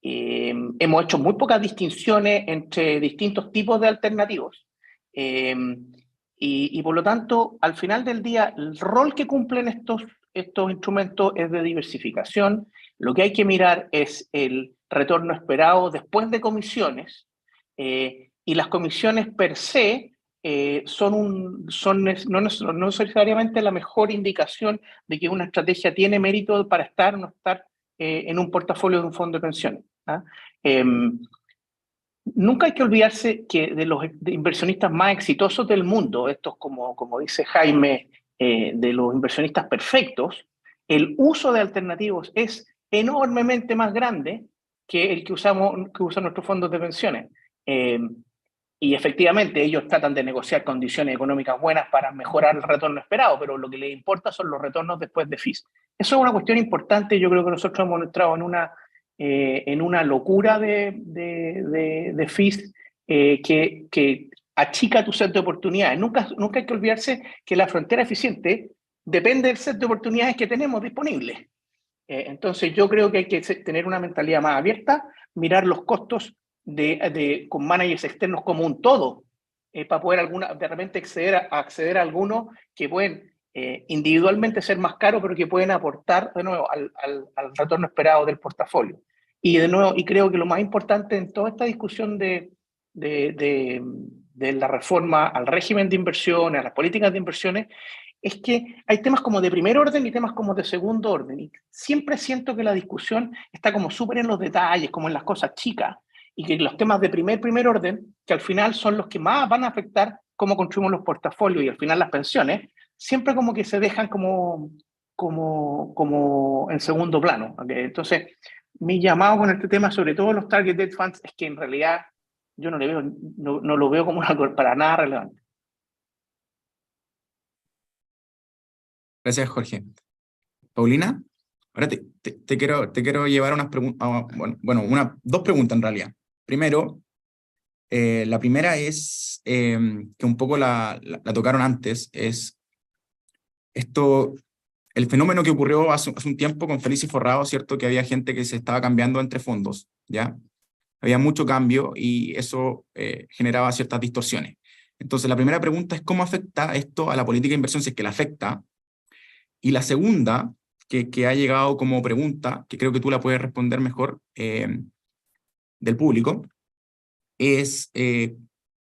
hemos hecho muy pocas distinciones entre distintos tipos de alternativos y por lo tanto al final del día el rol que cumplen estos instrumentos es de diversificación. Lo que hay que mirar es el retorno esperado después de comisiones y las comisiones per se no necesariamente la mejor indicación de que una estrategia tiene mérito para estar o no estar en un portafolio de un fondo de pensiones. Nunca hay que olvidarse que de los inversionistas más exitosos del mundo, estos como dice Jaime, de los inversionistas perfectos, el uso de alternativos es enormemente más grande que el que usan nuestros fondos de pensiones. Y efectivamente ellos tratan de negociar condiciones económicas buenas para mejorar el retorno esperado, pero lo que les importa son los retornos después de fees. Eso es una cuestión importante. Yo creo que nosotros hemos entrado en una locura de fees que achica tu set de oportunidades. Nunca hay que olvidarse que la frontera eficiente depende del set de oportunidades que tenemos disponibles. Entonces yo creo que hay que tener una mentalidad más abierta, mirar los costos con managers externos como un todo, para poder de repente acceder a algunos que pueden individualmente ser más caros, pero que pueden aportar de nuevo al retorno esperado del portafolio. Y de nuevo, y creo que lo más importante en toda esta discusión de la reforma al régimen de inversiones, a las políticas de inversiones, es que hay temas como de primer orden y temas como de segundo orden. Y siempre siento que la discusión está como súper en los detalles, como en las cosas chicas, y que los temas de primer orden, que al final son los que más van a afectar cómo construimos los portafolios y al final las pensiones, siempre como que se dejan como en segundo plano. ¿Okay? Entonces, mi llamado con este tema, sobre todo los Target Date Funds, es que en realidad yo no lo veo como para nada relevante. Gracias, Jorge. Paulina, ahora te quiero llevar unas preguntas, dos preguntas en realidad. Primero, la primera es, que un poco la tocaron antes, es el fenómeno que ocurrió hace un tiempo con Feliz y Forrado, ¿cierto? Que había gente que se estaba cambiando entre fondos, ¿ya? Había mucho cambio y eso generaba ciertas distorsiones. Entonces, la primera pregunta es ¿cómo afecta esto a la política de inversión si es que la afecta? Y la segunda, que ha llegado como pregunta, que creo que tú la puedes responder mejor del público, es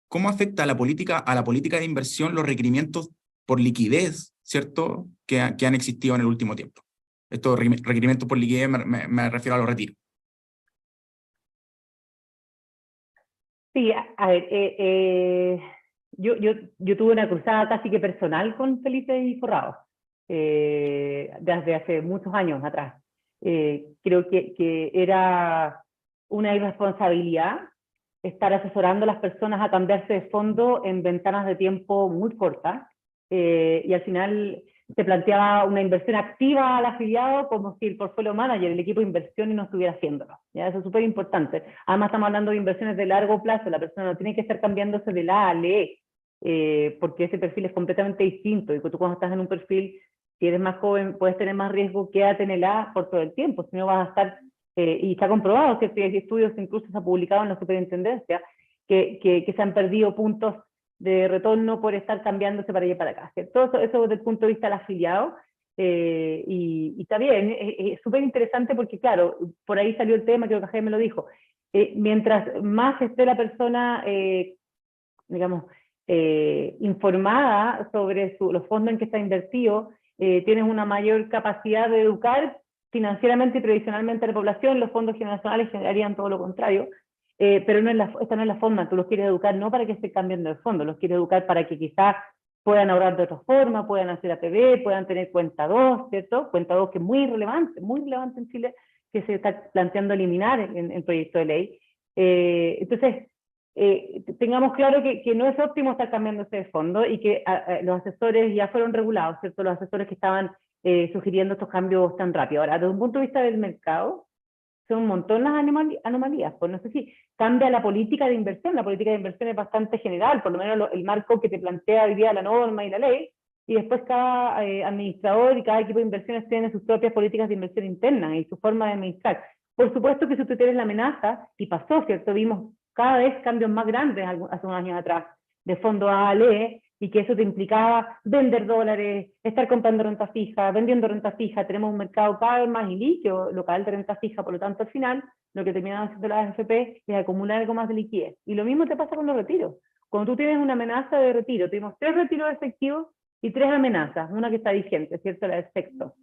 ¿cómo afecta a la política de inversión los requerimientos por liquidez, ¿cierto?, que han existido en el último tiempo? Estos requerimientos por liquidez me refiero a los retiros. Sí, a ver, yo tuve una cruzada casi que personal con Felipe y Forrado, desde hace muchos años atrás. Creo que era una irresponsabilidad estar asesorando a las personas a cambiarse de fondo en ventanas de tiempo muy cortas, y al final se planteaba una inversión activa al afiliado como si el portfolio manager, el equipo de inversión, no estuviera haciéndolo. ¿Ya? Eso es súper importante. Además estamos hablando de inversiones de largo plazo, la persona no tiene que estar cambiándose de la A al E, porque ese perfil es completamente distinto, y tú cuando estás en un perfil, si eres más joven, puedes tener más riesgo, quédate en el A por todo el tiempo, si no vas a estar, y está comprobado, que hay estudios, incluso se ha publicado en la superintendencia, que se han perdido puntos de retorno por estar cambiándose para allá y para acá. Todo eso desde el punto de vista del afiliado, y está bien, es súper interesante porque, claro, por ahí salió el tema, creo que Jaime me lo dijo, mientras más esté la persona, digamos, informada sobre los fondos en que está invertido, tienes una mayor capacidad de educar financieramente y previsionalmente a la población, los fondos generacionales generarían todo lo contrario, pero esta no es la forma. Tú los quieres educar no para que se cambien de fondo, los quieres educar para que quizás puedan ahorrar de otra forma, puedan hacer APB, puedan tener cuenta 2, ¿cierto? Cuenta 2 que es muy relevante en Chile, que se está planteando eliminar en el proyecto de ley. Entonces, tengamos claro que no es óptimo estar cambiándose de fondo y que los asesores ya fueron regulados, ¿cierto? Los asesores que estaban sugiriendo estos cambios tan rápido. Ahora, desde un punto de vista del mercado, son un montón las anomalías. Pues no sé si cambia la política de inversión. La política de inversión es bastante general, por lo menos el marco que te plantea hoy día la norma y la ley, y después cada administrador y cada equipo de inversiones tiene sus propias políticas de inversión interna y su forma de administrar. Por supuesto que si tú tienes la amenaza, y pasó, ¿cierto? Vimos cada vez cambios más grandes hace unos años atrás, de fondo A al E, y que eso te implicaba vender dólares, estar comprando renta fija, vendiendo renta fija. Tenemos un mercado cada vez más ilíquido local de renta fija, por lo tanto al final lo que terminan haciendo las AFP es acumular algo más de liquidez. Y lo mismo te pasa con los retiros. Cuando tú tienes una amenaza de retiro, tuvimos 3 retiros efectivos y 3 amenazas, una que está vigente, ¿cierto? La del sexto.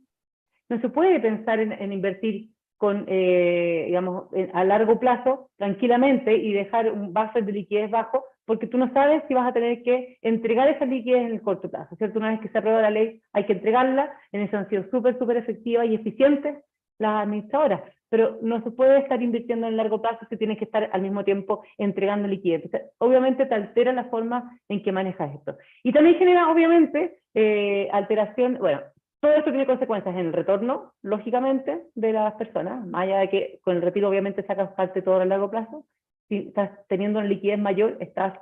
No se puede pensar en invertir con, digamos, a largo plazo, tranquilamente, y dejar un buffer de liquidez bajo, porque tú no sabes si vas a tener que entregar esa liquidez en el corto plazo, ¿cierto? Una vez que se aprueba la ley, hay que entregarla. En eso han sido súper efectivas y eficientes las administradoras, pero no se puede estar invirtiendo en largo plazo si tienes que estar al mismo tiempo entregando liquidez. Entonces, obviamente te altera la forma en que manejas esto. Y también genera, obviamente, alteración, bueno, todo esto tiene consecuencias en el retorno, lógicamente, de las personas, más allá de que con el retiro obviamente sacas parte todo a largo plazo. Si estás teniendo una liquidez mayor, estás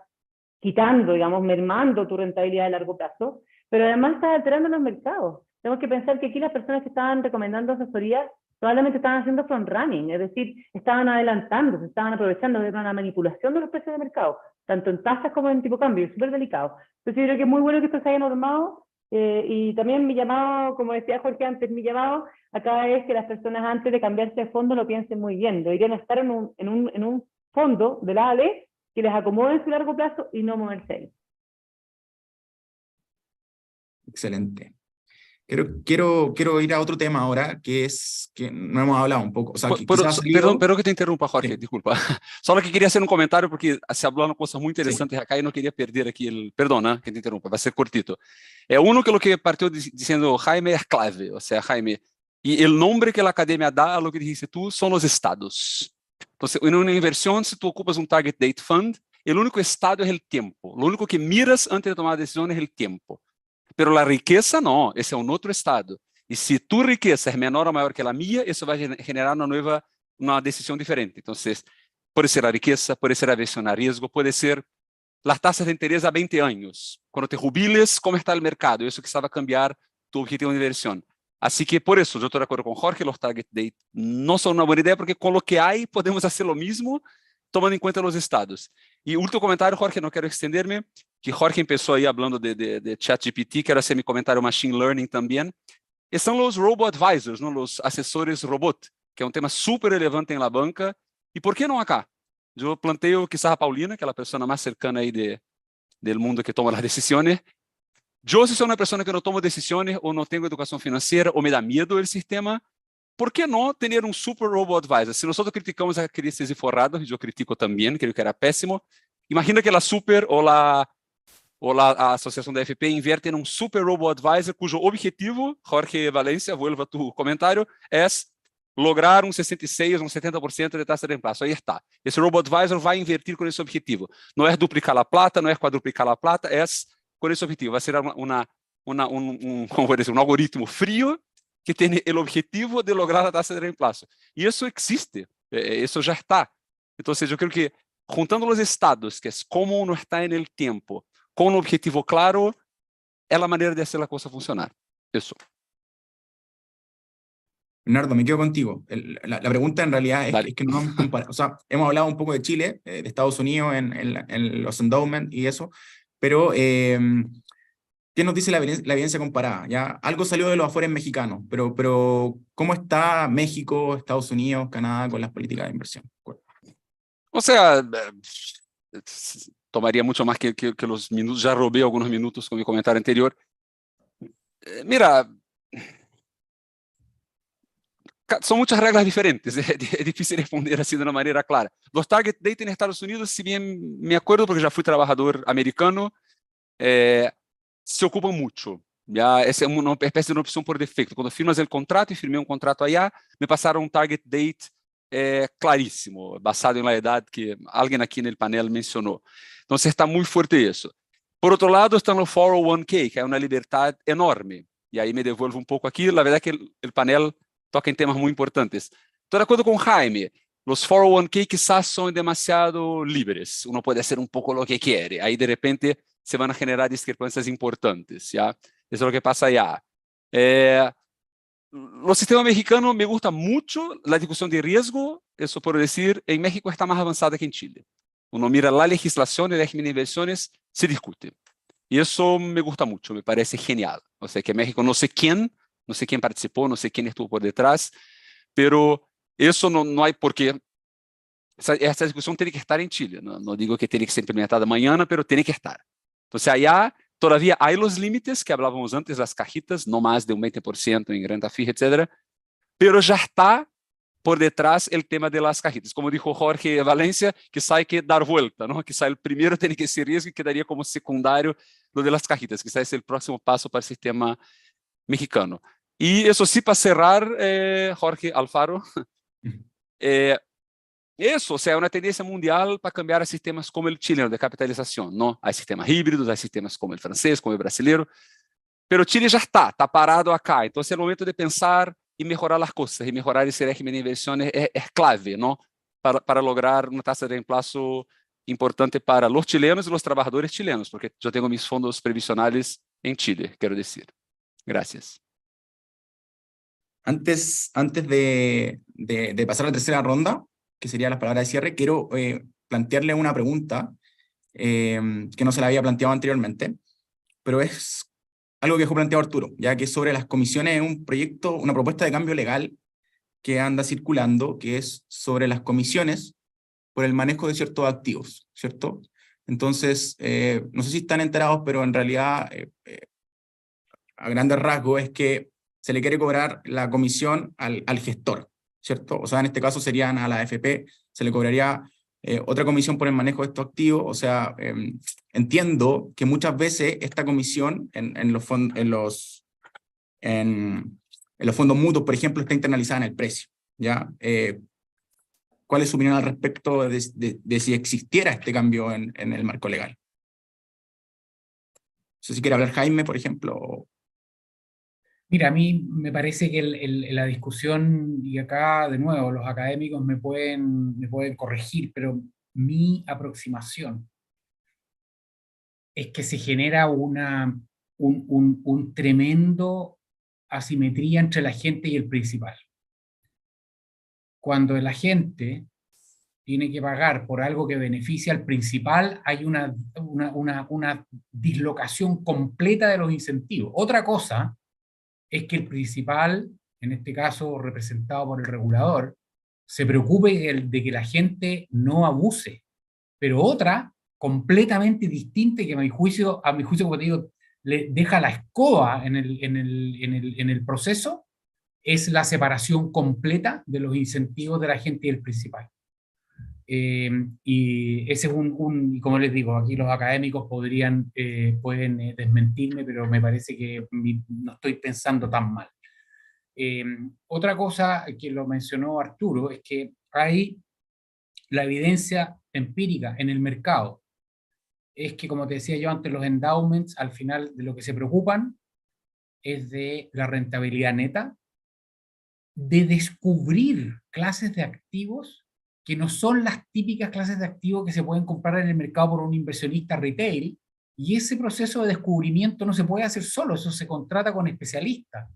quitando, digamos, mermando tu rentabilidad a largo plazo, pero además estás alterando los mercados. Tenemos que pensar que aquí las personas que estaban recomendando asesorías probablemente estaban haciendo front running, es decir, estaban adelantando, se estaban aprovechando de una manipulación de los precios de mercado, tanto en tasas como en tipo de cambio, es súper delicado. Entonces yo creo que es muy bueno que esto se haya normado. Y también mi llamado, como decía Jorge antes, mi llamado acá es que las personas antes de cambiarse de fondo lo piensen muy bien. Deberían estar en un fondo de la ALE que les acomode en su largo plazo y no moverse ahí. Excelente. Quiero ir a otro tema ahora, que es que no hemos hablado un poco. O sea, Perdón que te interrumpa, Jorge, sí. Disculpa. Solo que quería hacer un comentario porque se hablaron cosas muy interesantes acá y no quería perder aquí el... Perdona que te interrumpa, va a ser cortito. Uno que lo que partió diciendo Jaime es clave, o sea, Jaime, y el nombre que la academia da a lo que dijiste tú son los estados. Entonces, en una inversión, si tú ocupas un target date fund, el único estado es el tiempo. Lo único que miras antes de tomar decisiones es el tiempo. Pero la riqueza no, ese es un otro estado. Y si tu riqueza es menor o mayor que la mía, eso va a generar una decisión diferente. Entonces, puede ser la riqueza, puede ser la aversión a riesgo, puede ser las tasas de interés a 20 años. Cuando te jubiles, ¿cómo está el mercado? Eso que va a cambiar tu objetivo de inversión. Así que por eso yo estoy de acuerdo con Jorge, los target date no son una buena idea porque con lo que hay podemos hacer lo mismo tomando en cuenta los estados. Y último comentario, Jorge, no quiero extenderme, que Jorge empezó ahí hablando de ChatGPT, quiero hacer mi comentario Machine Learning también. Están los robo-advisors, ¿no? Los asesores robot, que es un tema súper relevante en la banca. ¿Y por qué no acá? Yo planteo quizás a Paulina, que es la persona más cercana ahí del mundo que toma las decisiones. Yo, si soy una persona que no tomo decisiones o no tengo educación financiera o me da miedo el sistema, ¿por qué no tener un super robo-advisor? Si nosotros criticamos a Crisis y Forrado, y yo critico también, creo que era pésimo, imagina que la super o la asociación de FP invierte en un super robo-advisor cuyo objetivo, Jorge Valencia, vuelvo a tu comentario, es lograr un 66, un 70% de tasa de reemplazo. Ahí está. Ese robo-advisor va a invertir con ese objetivo. No es duplicar la plata, no es cuadruplicar la plata, es con ese objetivo. Va a ser un algoritmo frío que tiene el objetivo de lograr la tasa de reemplazo. Y eso existe, eso ya está. Entonces yo creo que juntando los estados, que es cómo uno está en el tiempo, con un objetivo claro, es la manera de hacer la cosa funcionar. Eso. Bernardo, me quedo contigo. La pregunta en realidad es que no hemos comparado. O sea, hemos hablado un poco de Chile, de Estados Unidos en los endowments y eso, pero ¿qué nos dice la evidencia comparada? ¿Ya? Algo salió de los afueras mexicanos, pero ¿cómo está México, Estados Unidos, Canadá con las políticas de inversión? O sea, tomaría mucho más que los minutos, ya robé algunos minutos con mi comentario anterior. Mira, son muchas reglas diferentes, es difícil responder así de una manera clara. Los target date en Estados Unidos, si bien me acuerdo porque ya fui trabajador americano, se ocupan mucho. Ya es una especie de una opción por defecto. Cuando firmas el contrato y firmé un contrato allá, me pasaron un target date clarísimo, basado en la edad que alguien aquí en el panel mencionó. Entonces está muy fuerte eso. Por otro lado, están los 401k, que hay una libertad enorme. Y ahí me devuelvo un poco aquí. La verdad es que el panel toca en temas muy importantes. Estoy de acuerdo con Jaime. Los 401k quizás son demasiado libres. Uno puede hacer un poco lo que quiere. Ahí de repente se van a generar discrepancias importantes. ¿Ya? Eso es lo que pasa allá. Los sistemas mexicanos me gusta mucho. La discusión de riesgo, eso por decir, en México está más avanzada que en Chile. Uno mira la legislación, el régimen de inversiones, se discute. Y eso me gusta mucho, me parece genial. O sea, que México no sé quién participó, no sé quién estuvo por detrás, pero eso no hay por qué. Esa discusión tiene que estar en Chile. No digo que tiene que ser implementada mañana, pero tiene que estar. Entonces, allá todavía hay los límites que hablábamos antes, las cajitas, no más de un 20% en renta fija, etcétera, pero ya está por detrás el tema de las cajitas. Como dijo Jorge Valencia, quizá hay que dar vuelta, ¿no? Quizá el primero tiene que ser riesgo y quedaría como secundario lo de las cajitas. Quizá es el próximo paso para el sistema mexicano. Y eso sí, para cerrar, Jorge Alfaro, eso, o sea, una tendencia mundial para cambiar a sistemas como el chileno de capitalización, ¿no? Hay sistemas híbridos, hay sistemas como el francés, como el brasileño, pero Chile ya está parado acá. Entonces, el momento de pensar y mejorar las cosas y mejorar ese régimen de inversiones es clave, ¿no? Para lograr una tasa de reemplazo importante para los chilenos y los trabajadores chilenos, porque yo tengo mis fondos previsionales en Chile, quiero decir. Gracias. Antes de pasar a la tercera ronda, que sería las palabras de cierre, quiero plantearle una pregunta que no se la había planteado anteriormente, pero es algo que dejó planteado Arturo, ya que sobre las comisiones es un proyecto, una propuesta de cambio legal que anda circulando, que es sobre las comisiones por el manejo de ciertos activos, ¿cierto? Entonces, no sé si están enterados, pero en realidad, a grandes rasgos, es que se le quiere cobrar la comisión al gestor, ¿cierto? O sea, en este caso serían a la AFP, se le cobraría otra comisión por el manejo de estos activos. O sea, entiendo que muchas veces esta comisión en los fondos mutuos, por ejemplo, está internalizada en el precio, ¿ya? ¿Cuál es su opinión al respecto de si existiera este cambio en el marco legal? No sé si quiere hablar Jaime, por ejemplo. Mira, a mí me parece que la discusión, y acá de nuevo los académicos me pueden corregir, pero mi aproximación es que se genera un tremendo asimetría entre la gente y el principal. Cuando el agente tiene que pagar por algo que beneficia al principal, hay una dislocación completa de los incentivos. Otra cosa es que el principal, en este caso representado por el regulador, se preocupe de que la gente no abuse. Pero otra, completamente distinta, y que a mi juicio, como te digo, le deja la escoba en el proceso, es la separación completa de los incentivos de la gente y el principal. Y ese es como les digo, aquí los académicos pueden desmentirme, pero me parece que no estoy pensando tan mal. Otra cosa que lo mencionó Arturo es que hay la evidencia empírica en el mercado. Es que, como te decía yo antes, los endowments al final de lo que se preocupan es de la rentabilidad neta, de descubrir clases de activos que no son las típicas clases de activos que se pueden comprar en el mercado por un inversionista retail, y ese proceso de descubrimiento no se puede hacer solo, eso se contrata con especialistas.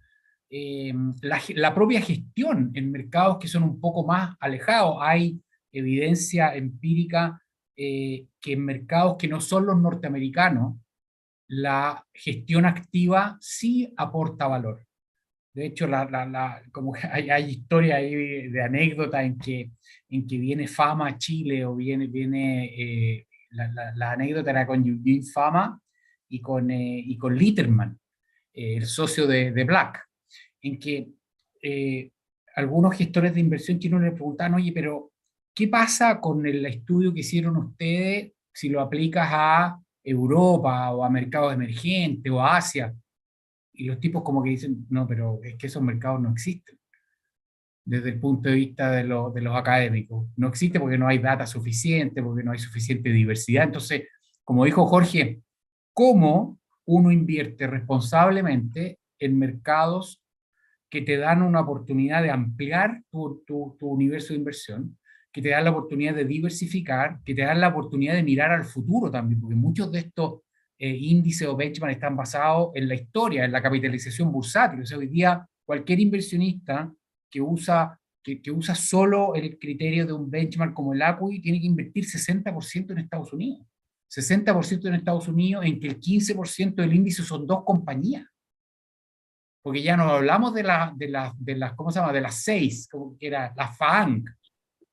La propia gestión en mercados que son un poco más alejados, hay evidencia empírica que en mercados que no son los norteamericanos, la gestión activa sí aporta valor. De hecho, como que hay historia ahí de anécdota en que viene Fama a Chile, o la anécdota era con Eugene Fama y con Litterman, el socio de Black, en que algunos gestores de inversión chinos le preguntaban, oye, pero ¿qué pasa con el estudio que hicieron ustedes si lo aplicas a Europa o a mercados emergentes o a Asia? Y los tipos como que dicen, no, pero es que esos mercados no existen desde el punto de vista de los académicos. No existe porque no hay data suficiente, porque no hay suficiente diversidad. Entonces, como dijo Jorge, ¿cómo uno invierte responsablemente en mercados que te dan una oportunidad de ampliar tu universo de inversión, que te dan la oportunidad de diversificar, que te dan la oportunidad de mirar al futuro también, porque muchos de estos índices o benchmarks están basados en la historia, en la capitalización bursátil? O sea, hoy día cualquier inversionista que usa solo el criterio de un benchmark como el ACWI tiene que invertir 60% en Estados Unidos. 60% en Estados Unidos, en que el 15% del índice son 2 compañías. Porque ya no hablamos de las ¿cómo se llama? De las 6, como que era la FAANG.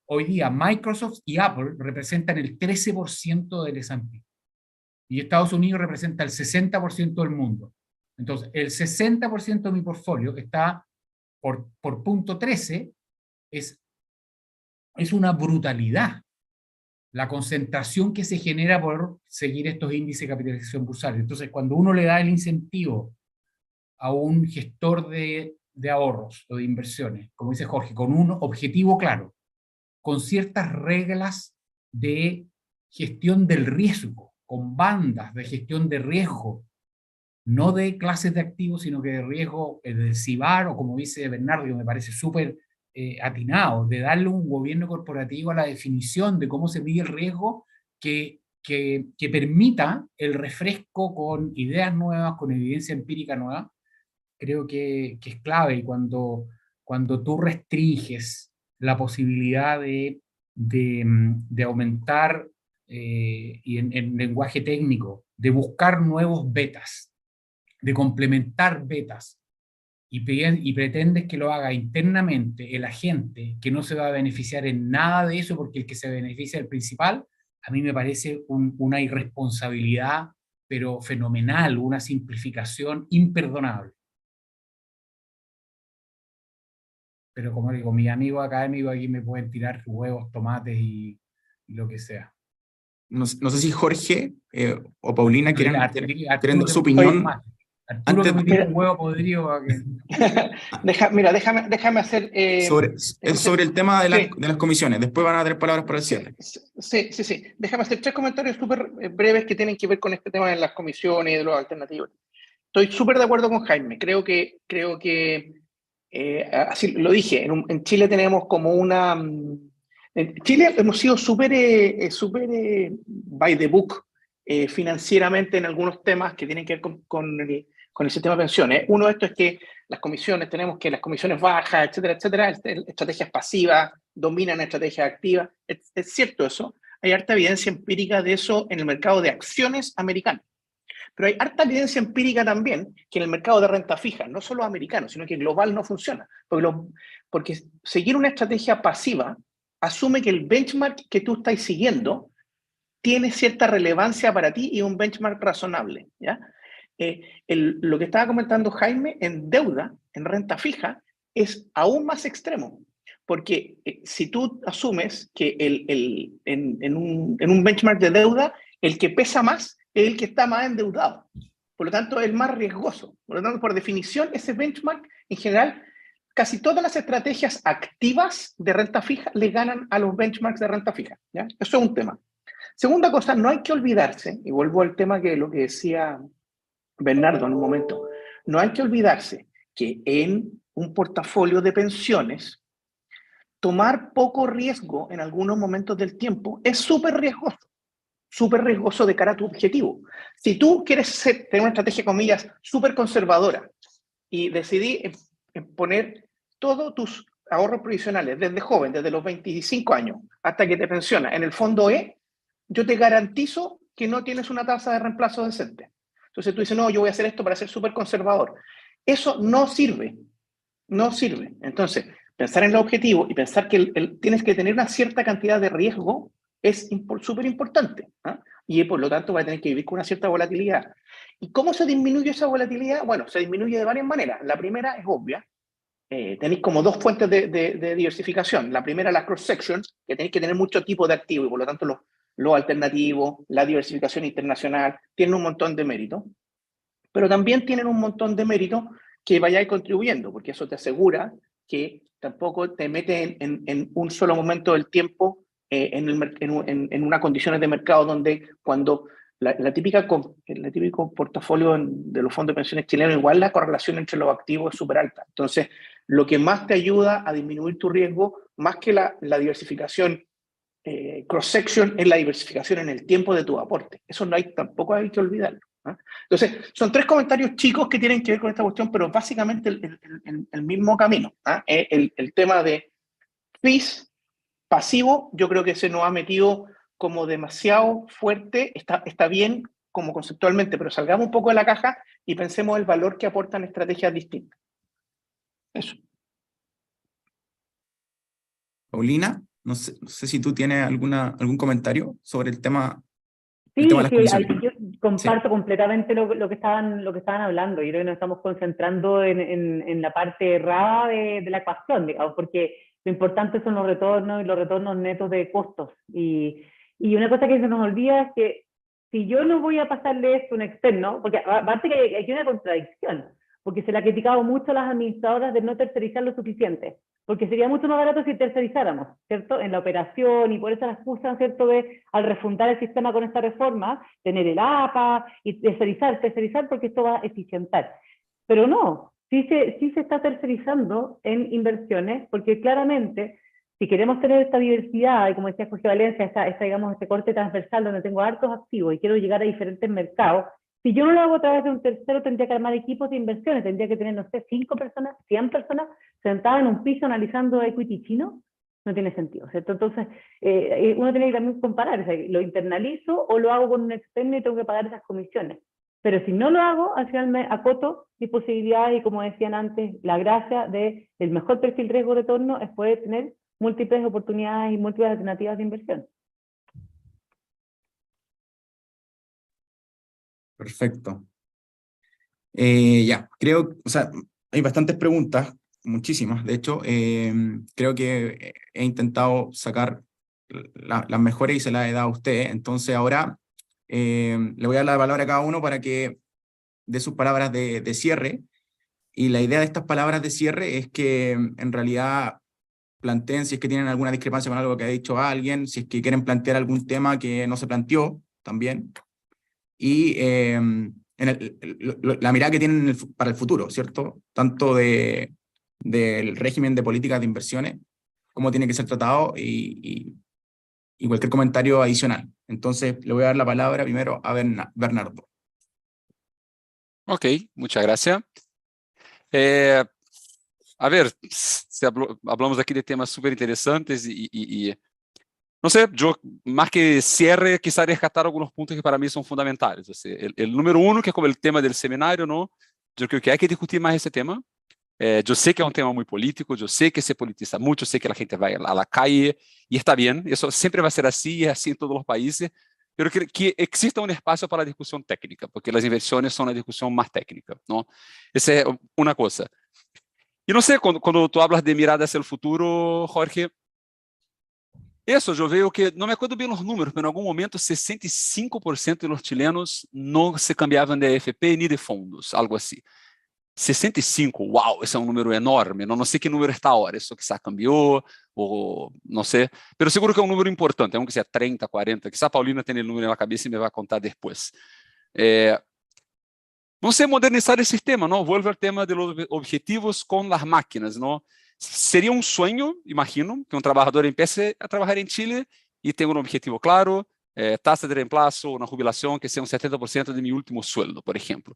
Hoy día Microsoft y Apple representan el 13% del S&P. Y Estados Unidos representa el 60% del mundo. Entonces, el 60% de mi portfolio está por punto 13, es una brutalidad la concentración que se genera por seguir estos índices de capitalización bursátil. Entonces, cuando uno le da el incentivo a un gestor de ahorros o de inversiones, como dice Jorge, con un objetivo claro, con ciertas reglas de gestión del riesgo, con bandas de gestión de riesgo, no de clases de activos, sino que de riesgo de CIBAR, o como dice Bernardo, que me parece súper atinado, de darle un gobierno corporativo a la definición de cómo se mide el riesgo que permita el refresco con ideas nuevas, con evidencia empírica nueva. Creo que es clave. Y cuando tú restringes la posibilidad de aumentar, y en lenguaje técnico, de buscar nuevos betas, de complementar betas, y pretendes que lo haga internamente el agente, que no se va a beneficiar en nada de eso, porque el que se beneficia es el principal, a mí me parece una irresponsabilidad, pero fenomenal, una simplificación imperdonable. Pero como digo, mis amigos académicos aquí me pueden tirar huevos, tomates y lo que sea. No sé si Jorge o Paulina quieren dar su Oye, opinión. Arturo que me tira un huevo podrido. Déjame hacer... sobre el tema de las comisiones. Después van a tener palabras para el cierre. Sí. Déjame hacer 3 comentarios súper breves que tienen que ver con este tema de las comisiones y de los alternativos. Estoy súper de acuerdo con Jaime. Creo que así lo dije, en Chile tenemos como una... En Chile hemos sido súper by the book financieramente en algunos temas que tienen que ver con el sistema de pensiones. Uno de estos es que las comisiones, tenemos que las comisiones bajas, etcétera, estrategias pasivas dominan estrategias activas. Es cierto eso. Hay harta evidencia empírica de eso en el mercado de acciones americano. Pero hay harta evidencia empírica también que en el mercado de renta fija, no solo americano, sino que global, no funciona. Porque seguir una estrategia pasiva asume que el benchmark que tú estás siguiendo tiene cierta relevancia para ti y un benchmark razonable, ¿ya? Lo que estaba comentando Jaime, en deuda, en renta fija, es aún más extremo. Porque si tú asumes que en un benchmark de deuda, el que pesa más es el que está más endeudado. Por lo tanto, es el más riesgoso. Por lo tanto, por definición, ese benchmark, en general, casi todas las estrategias activas de renta fija le ganan a los benchmarks de renta fija, ¿ya? Eso es un tema. Segunda cosa, no hay que olvidarse, y vuelvo al tema que lo que decía Bernardo en un momento, no hay que olvidarse que en un portafolio de pensiones, tomar poco riesgo en algunos momentos del tiempo es súper riesgoso de cara a tu objetivo. Si tú quieres tener una estrategia, comillas, súper conservadora y decidí poner todos tus ahorros provisionales desde joven, desde los 25 años hasta que te pensionas en el fondo E, yo te garantizo que no tienes una tasa de reemplazo decente. Entonces tú dices, no, yo voy a hacer esto para ser súper conservador. Eso no sirve. Entonces, pensar en el objetivo y pensar que tienes que tener una cierta cantidad de riesgo es súper importante, ¿eh? Y por lo tanto va a tener que vivir con una cierta volatilidad. ¿Y cómo se disminuye esa volatilidad? Bueno, se disminuye de varias maneras. La primera es obvia, tenéis como dos fuentes de diversificación. La primera, la cross-section, que tenéis que tener mucho tipo de activo y por lo tanto lo alternativo, la diversificación internacional, tienen un montón de mérito. Pero también tienen un montón de mérito que vayáis contribuyendo, porque eso te asegura que tampoco te metes en un solo momento del tiempo en unas condiciones de mercado donde cuando el típico portafolio de los fondos de pensiones chilenos, igual la correlación entre los activos es súper alta. Entonces, lo que más te ayuda a disminuir tu riesgo, más que la diversificación cross-section, es la diversificación en el tiempo de tu aporte. Eso tampoco hay que olvidarlo. ¿eh? Entonces, son 3 comentarios chicos que tienen que ver con esta cuestión, pero básicamente el mismo camino. El tema de fees pasivo, yo creo que se nos ha metido como demasiado fuerte, está bien como conceptualmente, pero salgamos un poco de la caja y pensemos el valor que aportan estrategias distintas. Eso. Paulina, no sé si tú tienes algún comentario sobre el tema. Sí, de las comisiones. yo comparto completamente lo que estaban hablando. Yo creo que nos estamos concentrando en la parte errada de la ecuación, digamos, porque lo importante son los retornos y los retornos netos de costos. Y una cosa que se nos olvida es que si yo no voy a pasarle esto a un externo, porque aparte que hay una contradicción, porque se le ha criticado mucho a las administradoras de no tercerizar lo suficiente, porque sería mucho más barato si tercerizáramos, ¿cierto? En la operación, y por eso la excusa, ¿cierto?, de al refundar el sistema con esta reforma, tener el APA y tercerizar, porque esto va a eficientar. Pero no, sí se está tercerizando en inversiones, porque claramente, si queremos tener esta diversidad, y como decía Jorge Valencia, digamos, este corte transversal donde tengo hartos activos y quiero llegar a diferentes mercados, si yo no lo hago a través de un tercero, tendría que armar equipos de inversiones, tendría que tener, no sé, 5 personas, 100 personas sentadas en un piso analizando equity chino. No tiene sentido, ¿cierto? Entonces, uno tiene que también comparar, o sea, ¿lo internalizo o lo hago con un externo y tengo que pagar esas comisiones? Pero si no lo hago, al final me acoto mis posibilidades y, como decían antes, la gracia del mejor perfil riesgo-retorno es poder tener múltiples oportunidades y múltiples alternativas de inversión. Perfecto. Ya, creo, o sea, hay bastantes preguntas, muchísimas, de hecho. Creo que he intentado sacar las mejores y se las he dado a usted. Entonces ahora le voy a dar la palabra a cada uno para que dé sus palabras de cierre. Y la idea de estas palabras de cierre es que en realidad planteen si es que tienen alguna discrepancia con algo que ha dicho alguien, si es que quieren plantear algún tema que no se planteó también. Y la mirada que tienen para el futuro, ¿cierto? Tanto del régimen de políticas de inversiones, cómo tiene que ser tratado y cualquier comentario adicional. Entonces, le voy a dar la palabra primero a Bernardo. Ok, muchas gracias. A ver, hablamos aquí de temas súper interesantes y no sé, yo más que cierre quizá rescatar algunos puntos que para mí son fundamentales. O sea, el número 1, que es como el tema del seminario, ¿no? Yo creo que hay que discutir más ese tema. Yo sé que es un tema muy político, yo sé que se politiza mucho, sé que la gente va a la calle y está bien, eso siempre va a ser así y es así en todos los países, pero que exista un espacio para la discusión técnica, porque las inversiones son una discusión más técnica, ¿no? Esa es una cosa. Y no sé, cuando tú hablas de mirada hacia el futuro, Jorge, eso yo veo que, no me acuerdo bien los números, pero en algún momento 65% de los chilenos no se cambiaban de AFP ni de fondos, algo así. 65, wow, esse é um número enorme, não sei que número está agora, isso quizá cambiou, ou não sei, pero seguro que é um número importante, que seja 30, 40, quizá a Paulina tenha o número na cabeça e me vai contar depois. Não sei, modernizar el sistema, ¿no? Vuelve al tema de los objetivos con las máquinas, ¿no? Sería un sueño, imagino, que un trabajador empiece a trabajar en Chile y tenga un objetivo claro, tasa de reemplazo, una jubilación que sea un 70% de mi último sueldo, por ejemplo.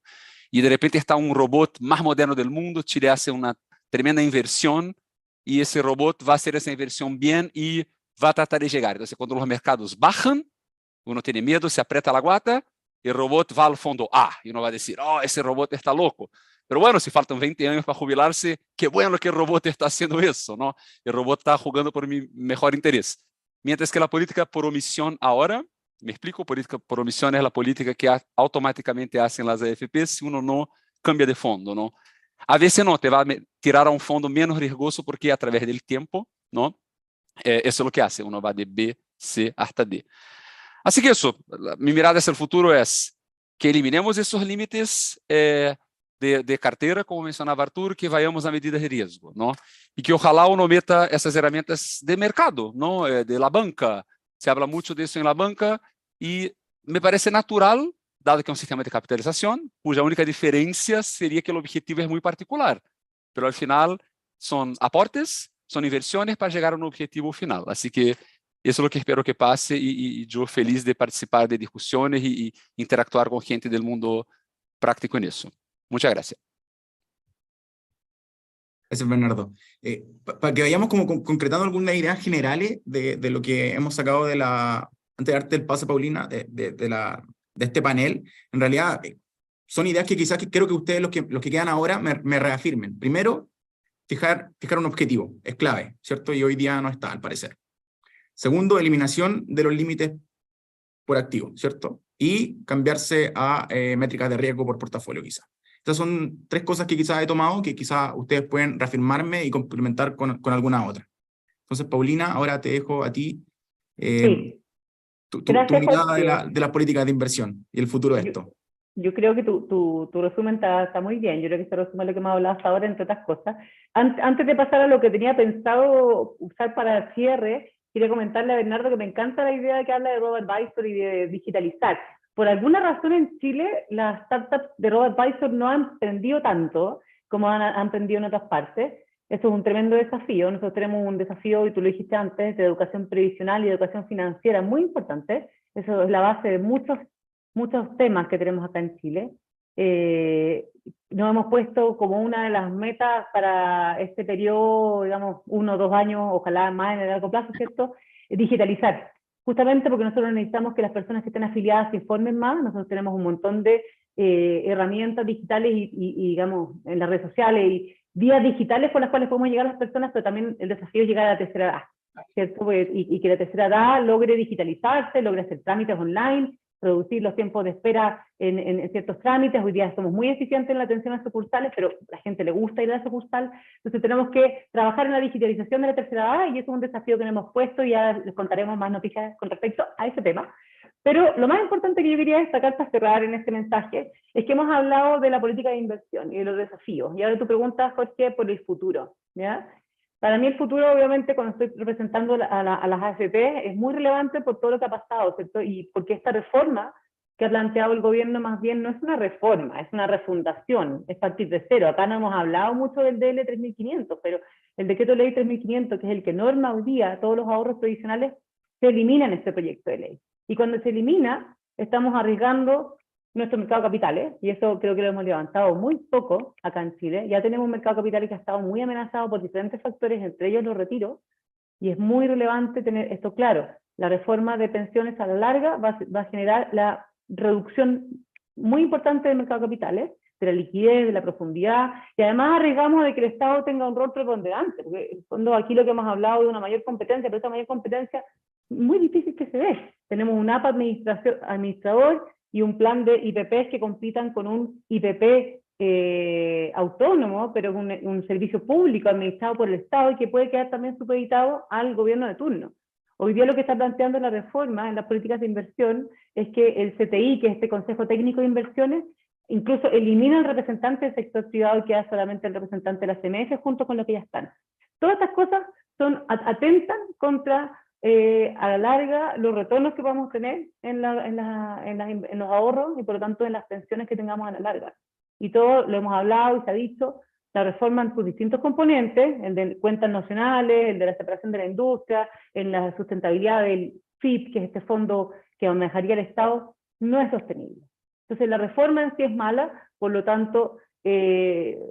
Y de repente está un robot más moderno del mundo, Chile hace una tremenda inversión y ese robot va a hacer esa inversión bien y va a tratar de llegar. Entonces, cuando los mercados bajan, uno tiene miedo, se aprieta la guata, el robot va al fondo A y uno va a decir, oh, ese robot está loco. Pero bueno, si faltan 20 años para jubilarse, qué bueno que el robot está haciendo eso, ¿no? El robot está jugando por mi mejor interés. Mientras que la política por omisión ahora, me explico, política por omisión es la política que automáticamente hacen las AFPs si uno no cambia de fondo, ¿no? A veces no, te va a tirar a un fondo menos riesgoso porque a través del tiempo, ¿no? Eso es lo que hace, uno va de B, C hasta D. Así que eso, mi mirada hacia el futuro es que eliminemos esos límites de carteira, como mencionaba Artur, que vayamos a medidas de riesgo, ¿no? Y que ojalá uno meta esas herramientas de mercado, ¿no? De la banca. Se habla mucho de eso en la banca y me parece natural, dado que es un sistema de capitalización, cuya única diferencia sería que el objetivo es muy particular, pero al final son aportes, son inversiones para llegar a un objetivo final. Así que eso es lo que espero que pase y yo feliz de participar de discusiones y interactuar con gente del mundo práctico en eso. Muchas gracias. Gracias, Bernardo. Para que vayamos como concretando algunas ideas generales de lo que hemos sacado de la, antes de darte el pase, Paulina, de este panel, en realidad son ideas que quizás creo que ustedes, los que quedan ahora, me reafirmen. Primero, fijar un objetivo, es clave, ¿cierto? Y hoy día no está, al parecer. Segundo, eliminación de los límites por activo, ¿cierto? Y cambiarse a métricas de riesgo por portafolio, quizás. Estas son 3 cosas que quizás he tomado, que quizás ustedes pueden reafirmarme y complementar con alguna otra. Entonces, Paulina, ahora te dejo a ti Sí. tu Gracias, mirada Jorge. de las políticas de inversión y el futuro de esto. Yo creo que tu resumen está muy bien. Yo creo que este resumen es lo que hemos hablado hasta ahora, entre otras cosas. Antes de pasar a lo que tenía pensado usar para el cierre, quería comentarle a Bernardo que me encanta la idea que habla de RoboAdvisor y de digitalizar. Por alguna razón en Chile, las startups de RoboAdvisor no han emprendido tanto como han emprendido en otras partes. Eso es un tremendo desafío. Nosotros tenemos un desafío, y tú lo dijiste antes, de educación previsional y educación financiera muy importante. Eso es la base de muchos temas que tenemos acá en Chile. Nos hemos puesto como una de las metas para este periodo, digamos, 1 o 2 años, ojalá más en el largo plazo, ¿cierto? Digitalizar. Justamente porque nosotros necesitamos que las personas que estén afiliadas se informen más. Nosotros tenemos un montón de herramientas digitales y, digamos, en las redes sociales y vías digitales con las cuales podemos llegar a las personas, pero también el desafío es llegar a la tercera edad, ¿cierto? Pues, y que la tercera edad logre digitalizarse, logre hacer trámites online, reducir los tiempos de espera en ciertos trámites. Hoy día somos muy eficientes en la atención a sucursales, pero a la gente le gusta ir a la sucursal. Entonces tenemos que trabajar en la digitalización de la tercera edad y eso es un desafío que nos hemos puesto y ya les contaremos más noticias con respecto a ese tema. Pero lo más importante que yo quería destacar para cerrar en este mensaje es que hemos hablado de la política de inversión y de los desafíos. Y ahora tu pregunta, Jorge, por el futuro, ¿ya? Para mí el futuro, obviamente, cuando estoy representando a las AFP, es muy relevante por todo lo que ha pasado, ¿cierto? Y porque esta reforma que ha planteado el gobierno más bien no es una reforma, es una refundación, es partir de cero. Acá no hemos hablado mucho del DL 3500, pero el decreto de ley 3500, que es el que norma hoy día todos los ahorros previsionales, se elimina en este proyecto de ley. Y cuando se elimina, estamos arriesgando nuestro mercado de capitales, y eso creo que lo hemos levantado muy poco acá en Chile. Ya tenemos un mercado de capitales que ha estado muy amenazado por diferentes factores, entre ellos los retiros, y es muy relevante tener esto claro. La reforma de pensiones a la larga va a generar la reducción muy importante del mercado de capitales, de la liquidez, de la profundidad, y además arriesgamos de que el Estado tenga un rol preponderante, porque en el fondo aquí lo que hemos hablado de una mayor competencia, pero esa mayor competencia muy difícil que se dé. Tenemos un APA administrador y un plan de IPPs que compitan con un IPP autónomo, pero un servicio público administrado por el Estado y que puede quedar también supeditado al gobierno de turno. Hoy día lo que está planteando la reforma en las políticas de inversión es que el CTI, que es este Consejo Técnico de Inversiones, incluso elimina al representante del sector privado y queda solamente el representante de la CMF junto con lo que ya están. Todas estas cosas atentan contra a la larga los retornos que vamos a tener en los ahorros y por lo tanto en las pensiones que tengamos a la larga. Y todo lo hemos hablado y se ha dicho, la reforma en sus distintos componentes, el de cuentas nacionales, el de la separación de la industria, en la sustentabilidad del FIP, que es este fondo que manejaría el Estado, no es sostenible. Entonces la reforma en sí es mala, por lo tanto,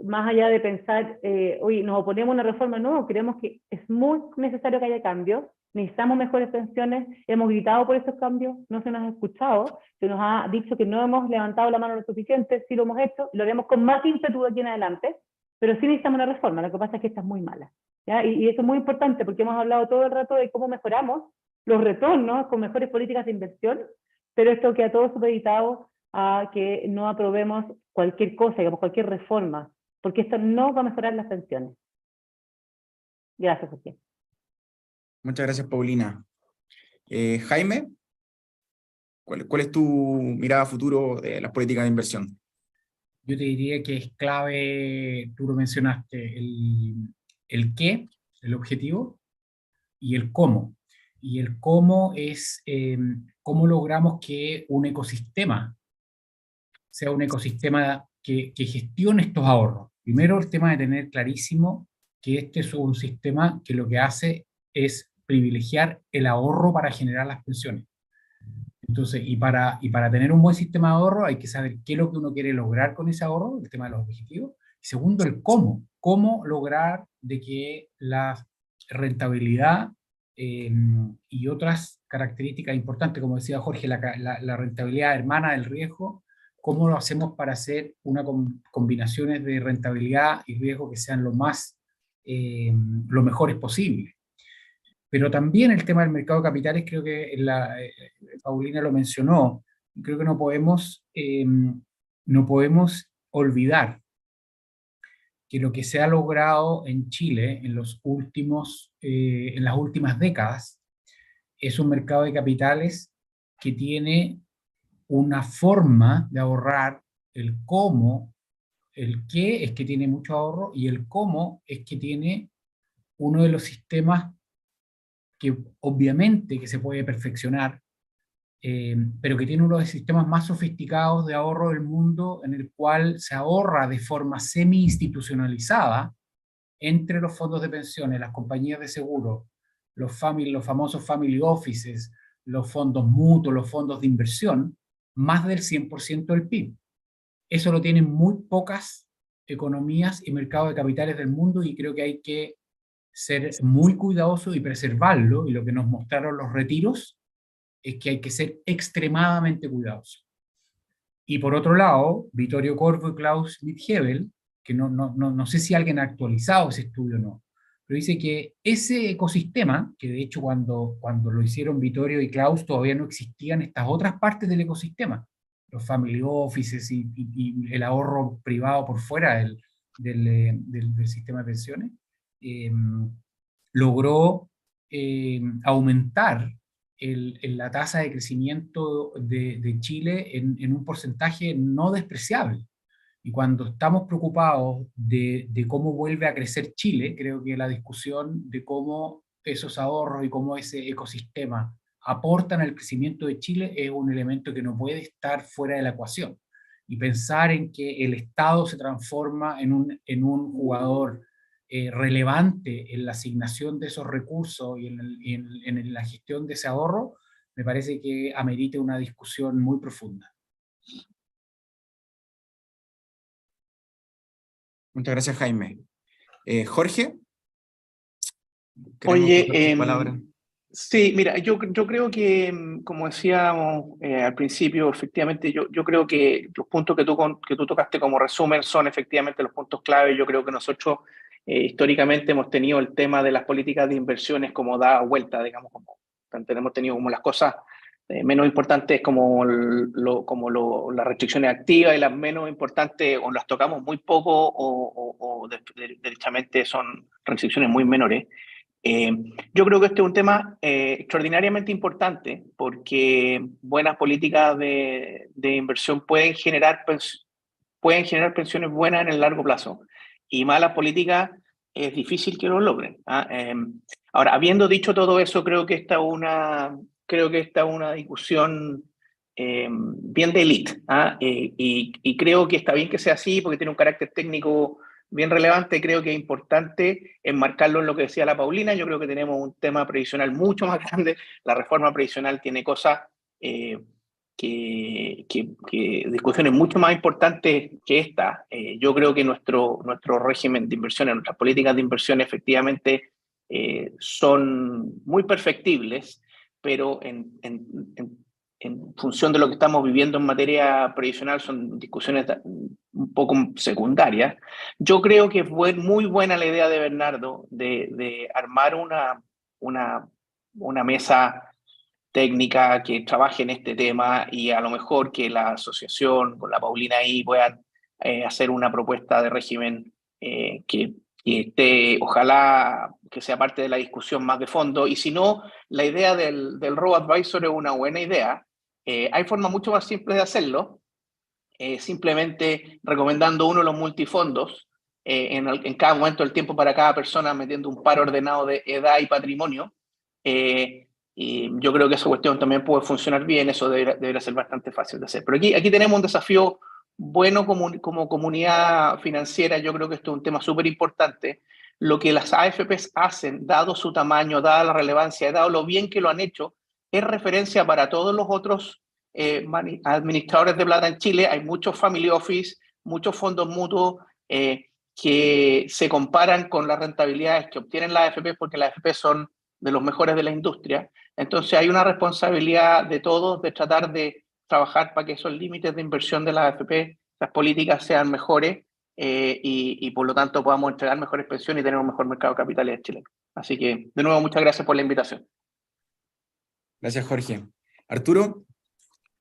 más allá de pensar, oye, nos oponemos a una reforma, no, creemos que es muy necesario que haya cambios, necesitamos mejores pensiones, hemos gritado por estos cambios, no se nos ha escuchado, se nos ha dicho que no hemos levantado la mano lo suficiente, sí lo hemos hecho, lo haremos con más ímpetu de aquí en adelante, pero sí necesitamos una reforma, lo que pasa es que esta es muy mala, ¿ya? Y eso es muy importante porque hemos hablado todo el rato de cómo mejoramos los retornos con mejores políticas de inversión, pero esto queda todo supeditado a que no aprobemos cualquier cosa, digamos, cualquier reforma porque esto no va a mejorar las pensiones. Gracias, Sofía. Muchas gracias, Paulina. Jaime, ¿cuál es tu mirada a futuro de las políticas de inversión? Yo te diría que es clave, tú lo mencionaste, el qué, el objetivo, y el cómo. Y el cómo es cómo logramos que un ecosistema sea un ecosistema que gestione estos ahorros. Primero, el tema de tener clarísimo que este es un sistema que lo que hace es privilegiar el ahorro para generar las pensiones. Entonces, y para tener un buen sistema de ahorro hay que saber qué es lo que uno quiere lograr con ese ahorro, el tema de los objetivos. Segundo, el cómo lograr de que la rentabilidad y otras características importantes, como decía Jorge, la rentabilidad hermana del riesgo, cómo lo hacemos para hacer combinaciones de rentabilidad y riesgo que sean lo mejores posible. Pero también el tema del mercado de capitales, creo que Paulina lo mencionó, creo que no podemos olvidar que lo que se ha logrado en Chile en las últimas décadas es un mercado de capitales que tiene una forma de ahorrar, el cómo, el qué es que tiene mucho ahorro y el cómo es que tiene uno de los sistemas que obviamente que se puede perfeccionar, pero que tiene uno de los sistemas más sofisticados de ahorro del mundo, en el cual se ahorra de forma semi-institucionalizada entre los fondos de pensiones, las compañías de seguro, los famosos family offices, los fondos mutuos, los fondos de inversión, más del 100% del PIB. Eso lo tienen muy pocas economías y mercados de capitales del mundo, y creo que hay que ser muy cuidadoso y preservarlo, y lo que nos mostraron los retiros es que hay que ser extremadamente cuidadoso. Y por otro lado, Vittorio Corvo y Klaus Schmidt-Hebel, que no sé si alguien ha actualizado ese estudio o no, pero dice que ese ecosistema, que de hecho cuando lo hicieron Vittorio y Klaus todavía no existían estas otras partes del ecosistema, los family offices y el ahorro privado por fuera del sistema de pensiones, logró aumentar la tasa de crecimiento de Chile en un porcentaje no despreciable. Y cuando estamos preocupados de cómo vuelve a crecer Chile, creo que la discusión de cómo esos ahorros y cómo ese ecosistema aportan al crecimiento de Chile es un elemento que no puede estar fuera de la ecuación. Y pensar en que el Estado se transforma en un jugador relevante en la asignación de esos recursos y en la gestión de ese ahorro, me parece que amerita una discusión muy profunda. Muchas gracias, Jaime. Jorge. Oye, palabra. sí, mira, yo creo que, como decíamos al principio, efectivamente, yo creo que los puntos que tú tocaste como resumen son efectivamente los puntos clave. Yo creo que nosotros históricamente hemos tenido el tema de las políticas de inversiones como da vuelta, digamos, hemos tenido como las cosas menos importantes como las restricciones activas, y las menos importantes o las tocamos muy poco o derechamente son restricciones muy menores. Yo creo que este es un tema extraordinariamente importante, porque buenas políticas de inversión pueden generar pensiones buenas en el largo plazo, y malas políticas es difícil que lo logren. Ahora, habiendo dicho todo eso, creo que esta es una discusión bien de élite, y creo que está bien que sea así, porque tiene un carácter técnico bien relevante. Creo que es importante enmarcarlo en lo que decía la Paulina. Yo creo que tenemos un tema previsional mucho más grande. La reforma previsional tiene cosas, discusiones mucho más importantes que esta. Yo creo que nuestro régimen de inversiones, nuestras políticas de inversión efectivamente son muy perfectibles, pero en función de lo que estamos viviendo en materia previsional son discusiones un poco secundarias. Yo creo que fue muy buena la idea de Bernardo de armar una mesa técnica que trabaje en este tema, y a lo mejor que la asociación con la Paulina ahí puedan hacer una propuesta de régimen y esté, ojalá que sea parte de la discusión más de fondo, y si no, la idea del robo-advisor es una buena idea. Hay formas mucho más simples de hacerlo, simplemente recomendando uno de los multifondos, en cada momento del tiempo para cada persona, metiendo un par ordenado de edad y patrimonio, y yo creo que esa cuestión también puede funcionar bien, eso debería ser bastante fácil de hacer. Pero aquí tenemos un desafío bueno como comunidad financiera. Yo creo que esto es un tema súper importante. Lo que las AFPs hacen, dado su tamaño, dada la relevancia, dado lo bien que lo han hecho, es referencia para todos los otros administradores de plata en Chile. Hay muchos family office, muchos fondos mutuos que se comparan con las rentabilidades que obtienen las AFPs, porque las AFPs son de los mejores de la industria. Entonces hay una responsabilidad de todos de tratar de trabajar para que esos límites de inversión de las AFP, las políticas sean mejores, y por lo tanto podamos entregar mejores pensiones y tener un mejor mercado de capitales en Chile. Así que, de nuevo, muchas gracias por la invitación. Gracias, Jorge. Arturo,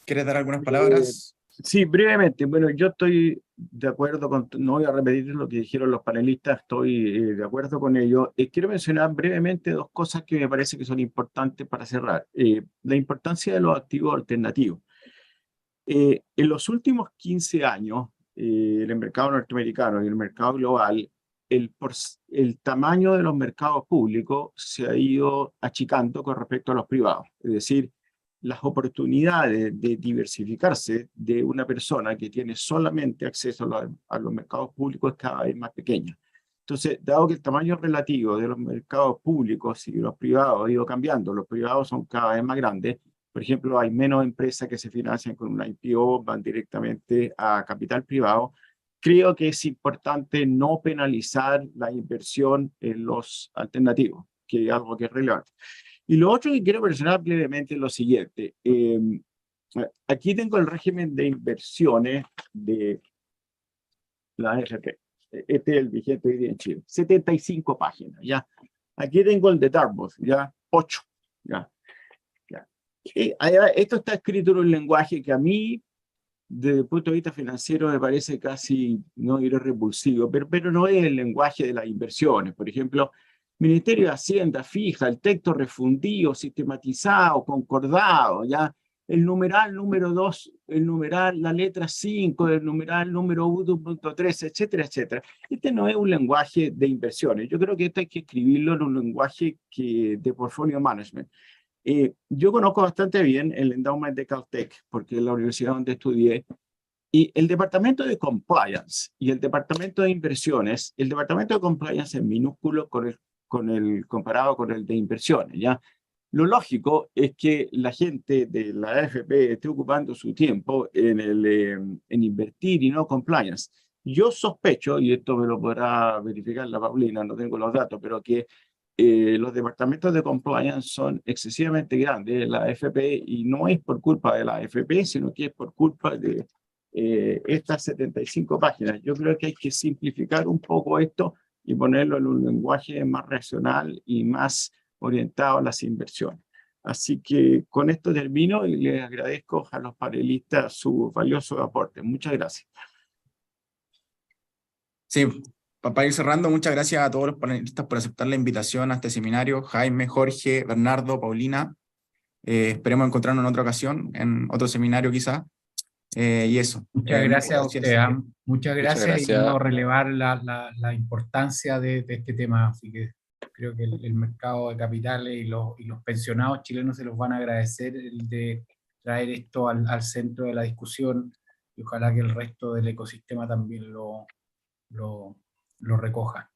¿quieres dar algunas palabras? Sí, brevemente. Bueno, yo estoy de acuerdo con, no voy a repetir lo que dijeron los panelistas, estoy de acuerdo con ellos. Quiero mencionar brevemente dos cosas que me parece que son importantes para cerrar. La importancia de los activos alternativos. En los últimos 15 años, en el mercado norteamericano y el mercado global, el tamaño de los mercados públicos se ha ido achicando con respecto a los privados. Es decir, las oportunidades de diversificarse de una persona que tiene solamente acceso a los mercados públicos es cada vez más pequeña. Entonces, dado que el tamaño relativo de los mercados públicos y los privados ha ido cambiando, los privados son cada vez más grandes. Por ejemplo, hay menos empresas que se financian con una IPO, van directamente a capital privado. Creo que es importante no penalizar la inversión en los alternativos, que es algo que es relevante. Y lo otro que quiero mencionar brevemente es lo siguiente. Aquí tengo el régimen de inversiones de la AFP. Este es el vigente hoy día en Chile. 75 páginas, ¿ya? Aquí tengo el de Dartmouth, ¿ya? 8, ¿ya? Esto está escrito en un lenguaje que a mí, desde el punto de vista financiero, me parece casi, no diré repulsivo, pero no es el lenguaje de las inversiones. Por ejemplo, Ministerio de Hacienda fija el texto refundido, sistematizado, concordado, ¿ya? El numeral número 2, el numeral, la letra 5, el numeral número 1.3, etcétera, etcétera. Este no es un lenguaje de inversiones. Yo creo que esto hay que escribirlo en un lenguaje de portfolio management. Yo conozco bastante bien el endowment de Caltech, porque es la universidad donde estudié, y el departamento de compliance y el departamento de inversiones, el departamento de compliance es minúsculo comparado con el de inversiones, ¿ya? Lo lógico es que la gente de la AFP esté ocupando su tiempo en invertir y no compliance. Yo sospecho, y esto me lo podrá verificar la Paulina, no tengo los datos, pero que los departamentos de compliance son excesivamente grandes en la AFP, y no es por culpa de la AFP, sino que es por culpa de estas 75 páginas. Yo creo que hay que simplificar un poco esto y ponerlo en un lenguaje más racional y más orientado a las inversiones. Así que con esto termino y les agradezco a los panelistas su valioso aporte. Muchas gracias. Sí, para ir cerrando, muchas gracias a todos los panelistas por aceptar la invitación a este seminario. Jaime, Jorge, Bernardo, Paulina. Esperemos encontrarnos en otra ocasión, en otro seminario quizás. Y eso. Muchas gracias a usted. Muchas gracias. Y no relevar la importancia de este tema. Así que creo que el mercado de capitales y los pensionados chilenos se los van a agradecer el de traer esto al centro de la discusión, y ojalá que el resto del ecosistema también lo recoja.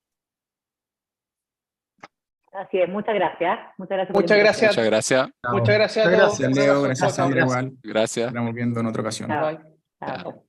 Así es, muchas gracias. Muchas gracias. Muchas gracias. Muchas gracias. Muchas gracias a todos. Gracias, Leo. Gracias, Sandra, igual. Gracias. Estamos viendo en otra ocasión. Chao. Bye. Chao.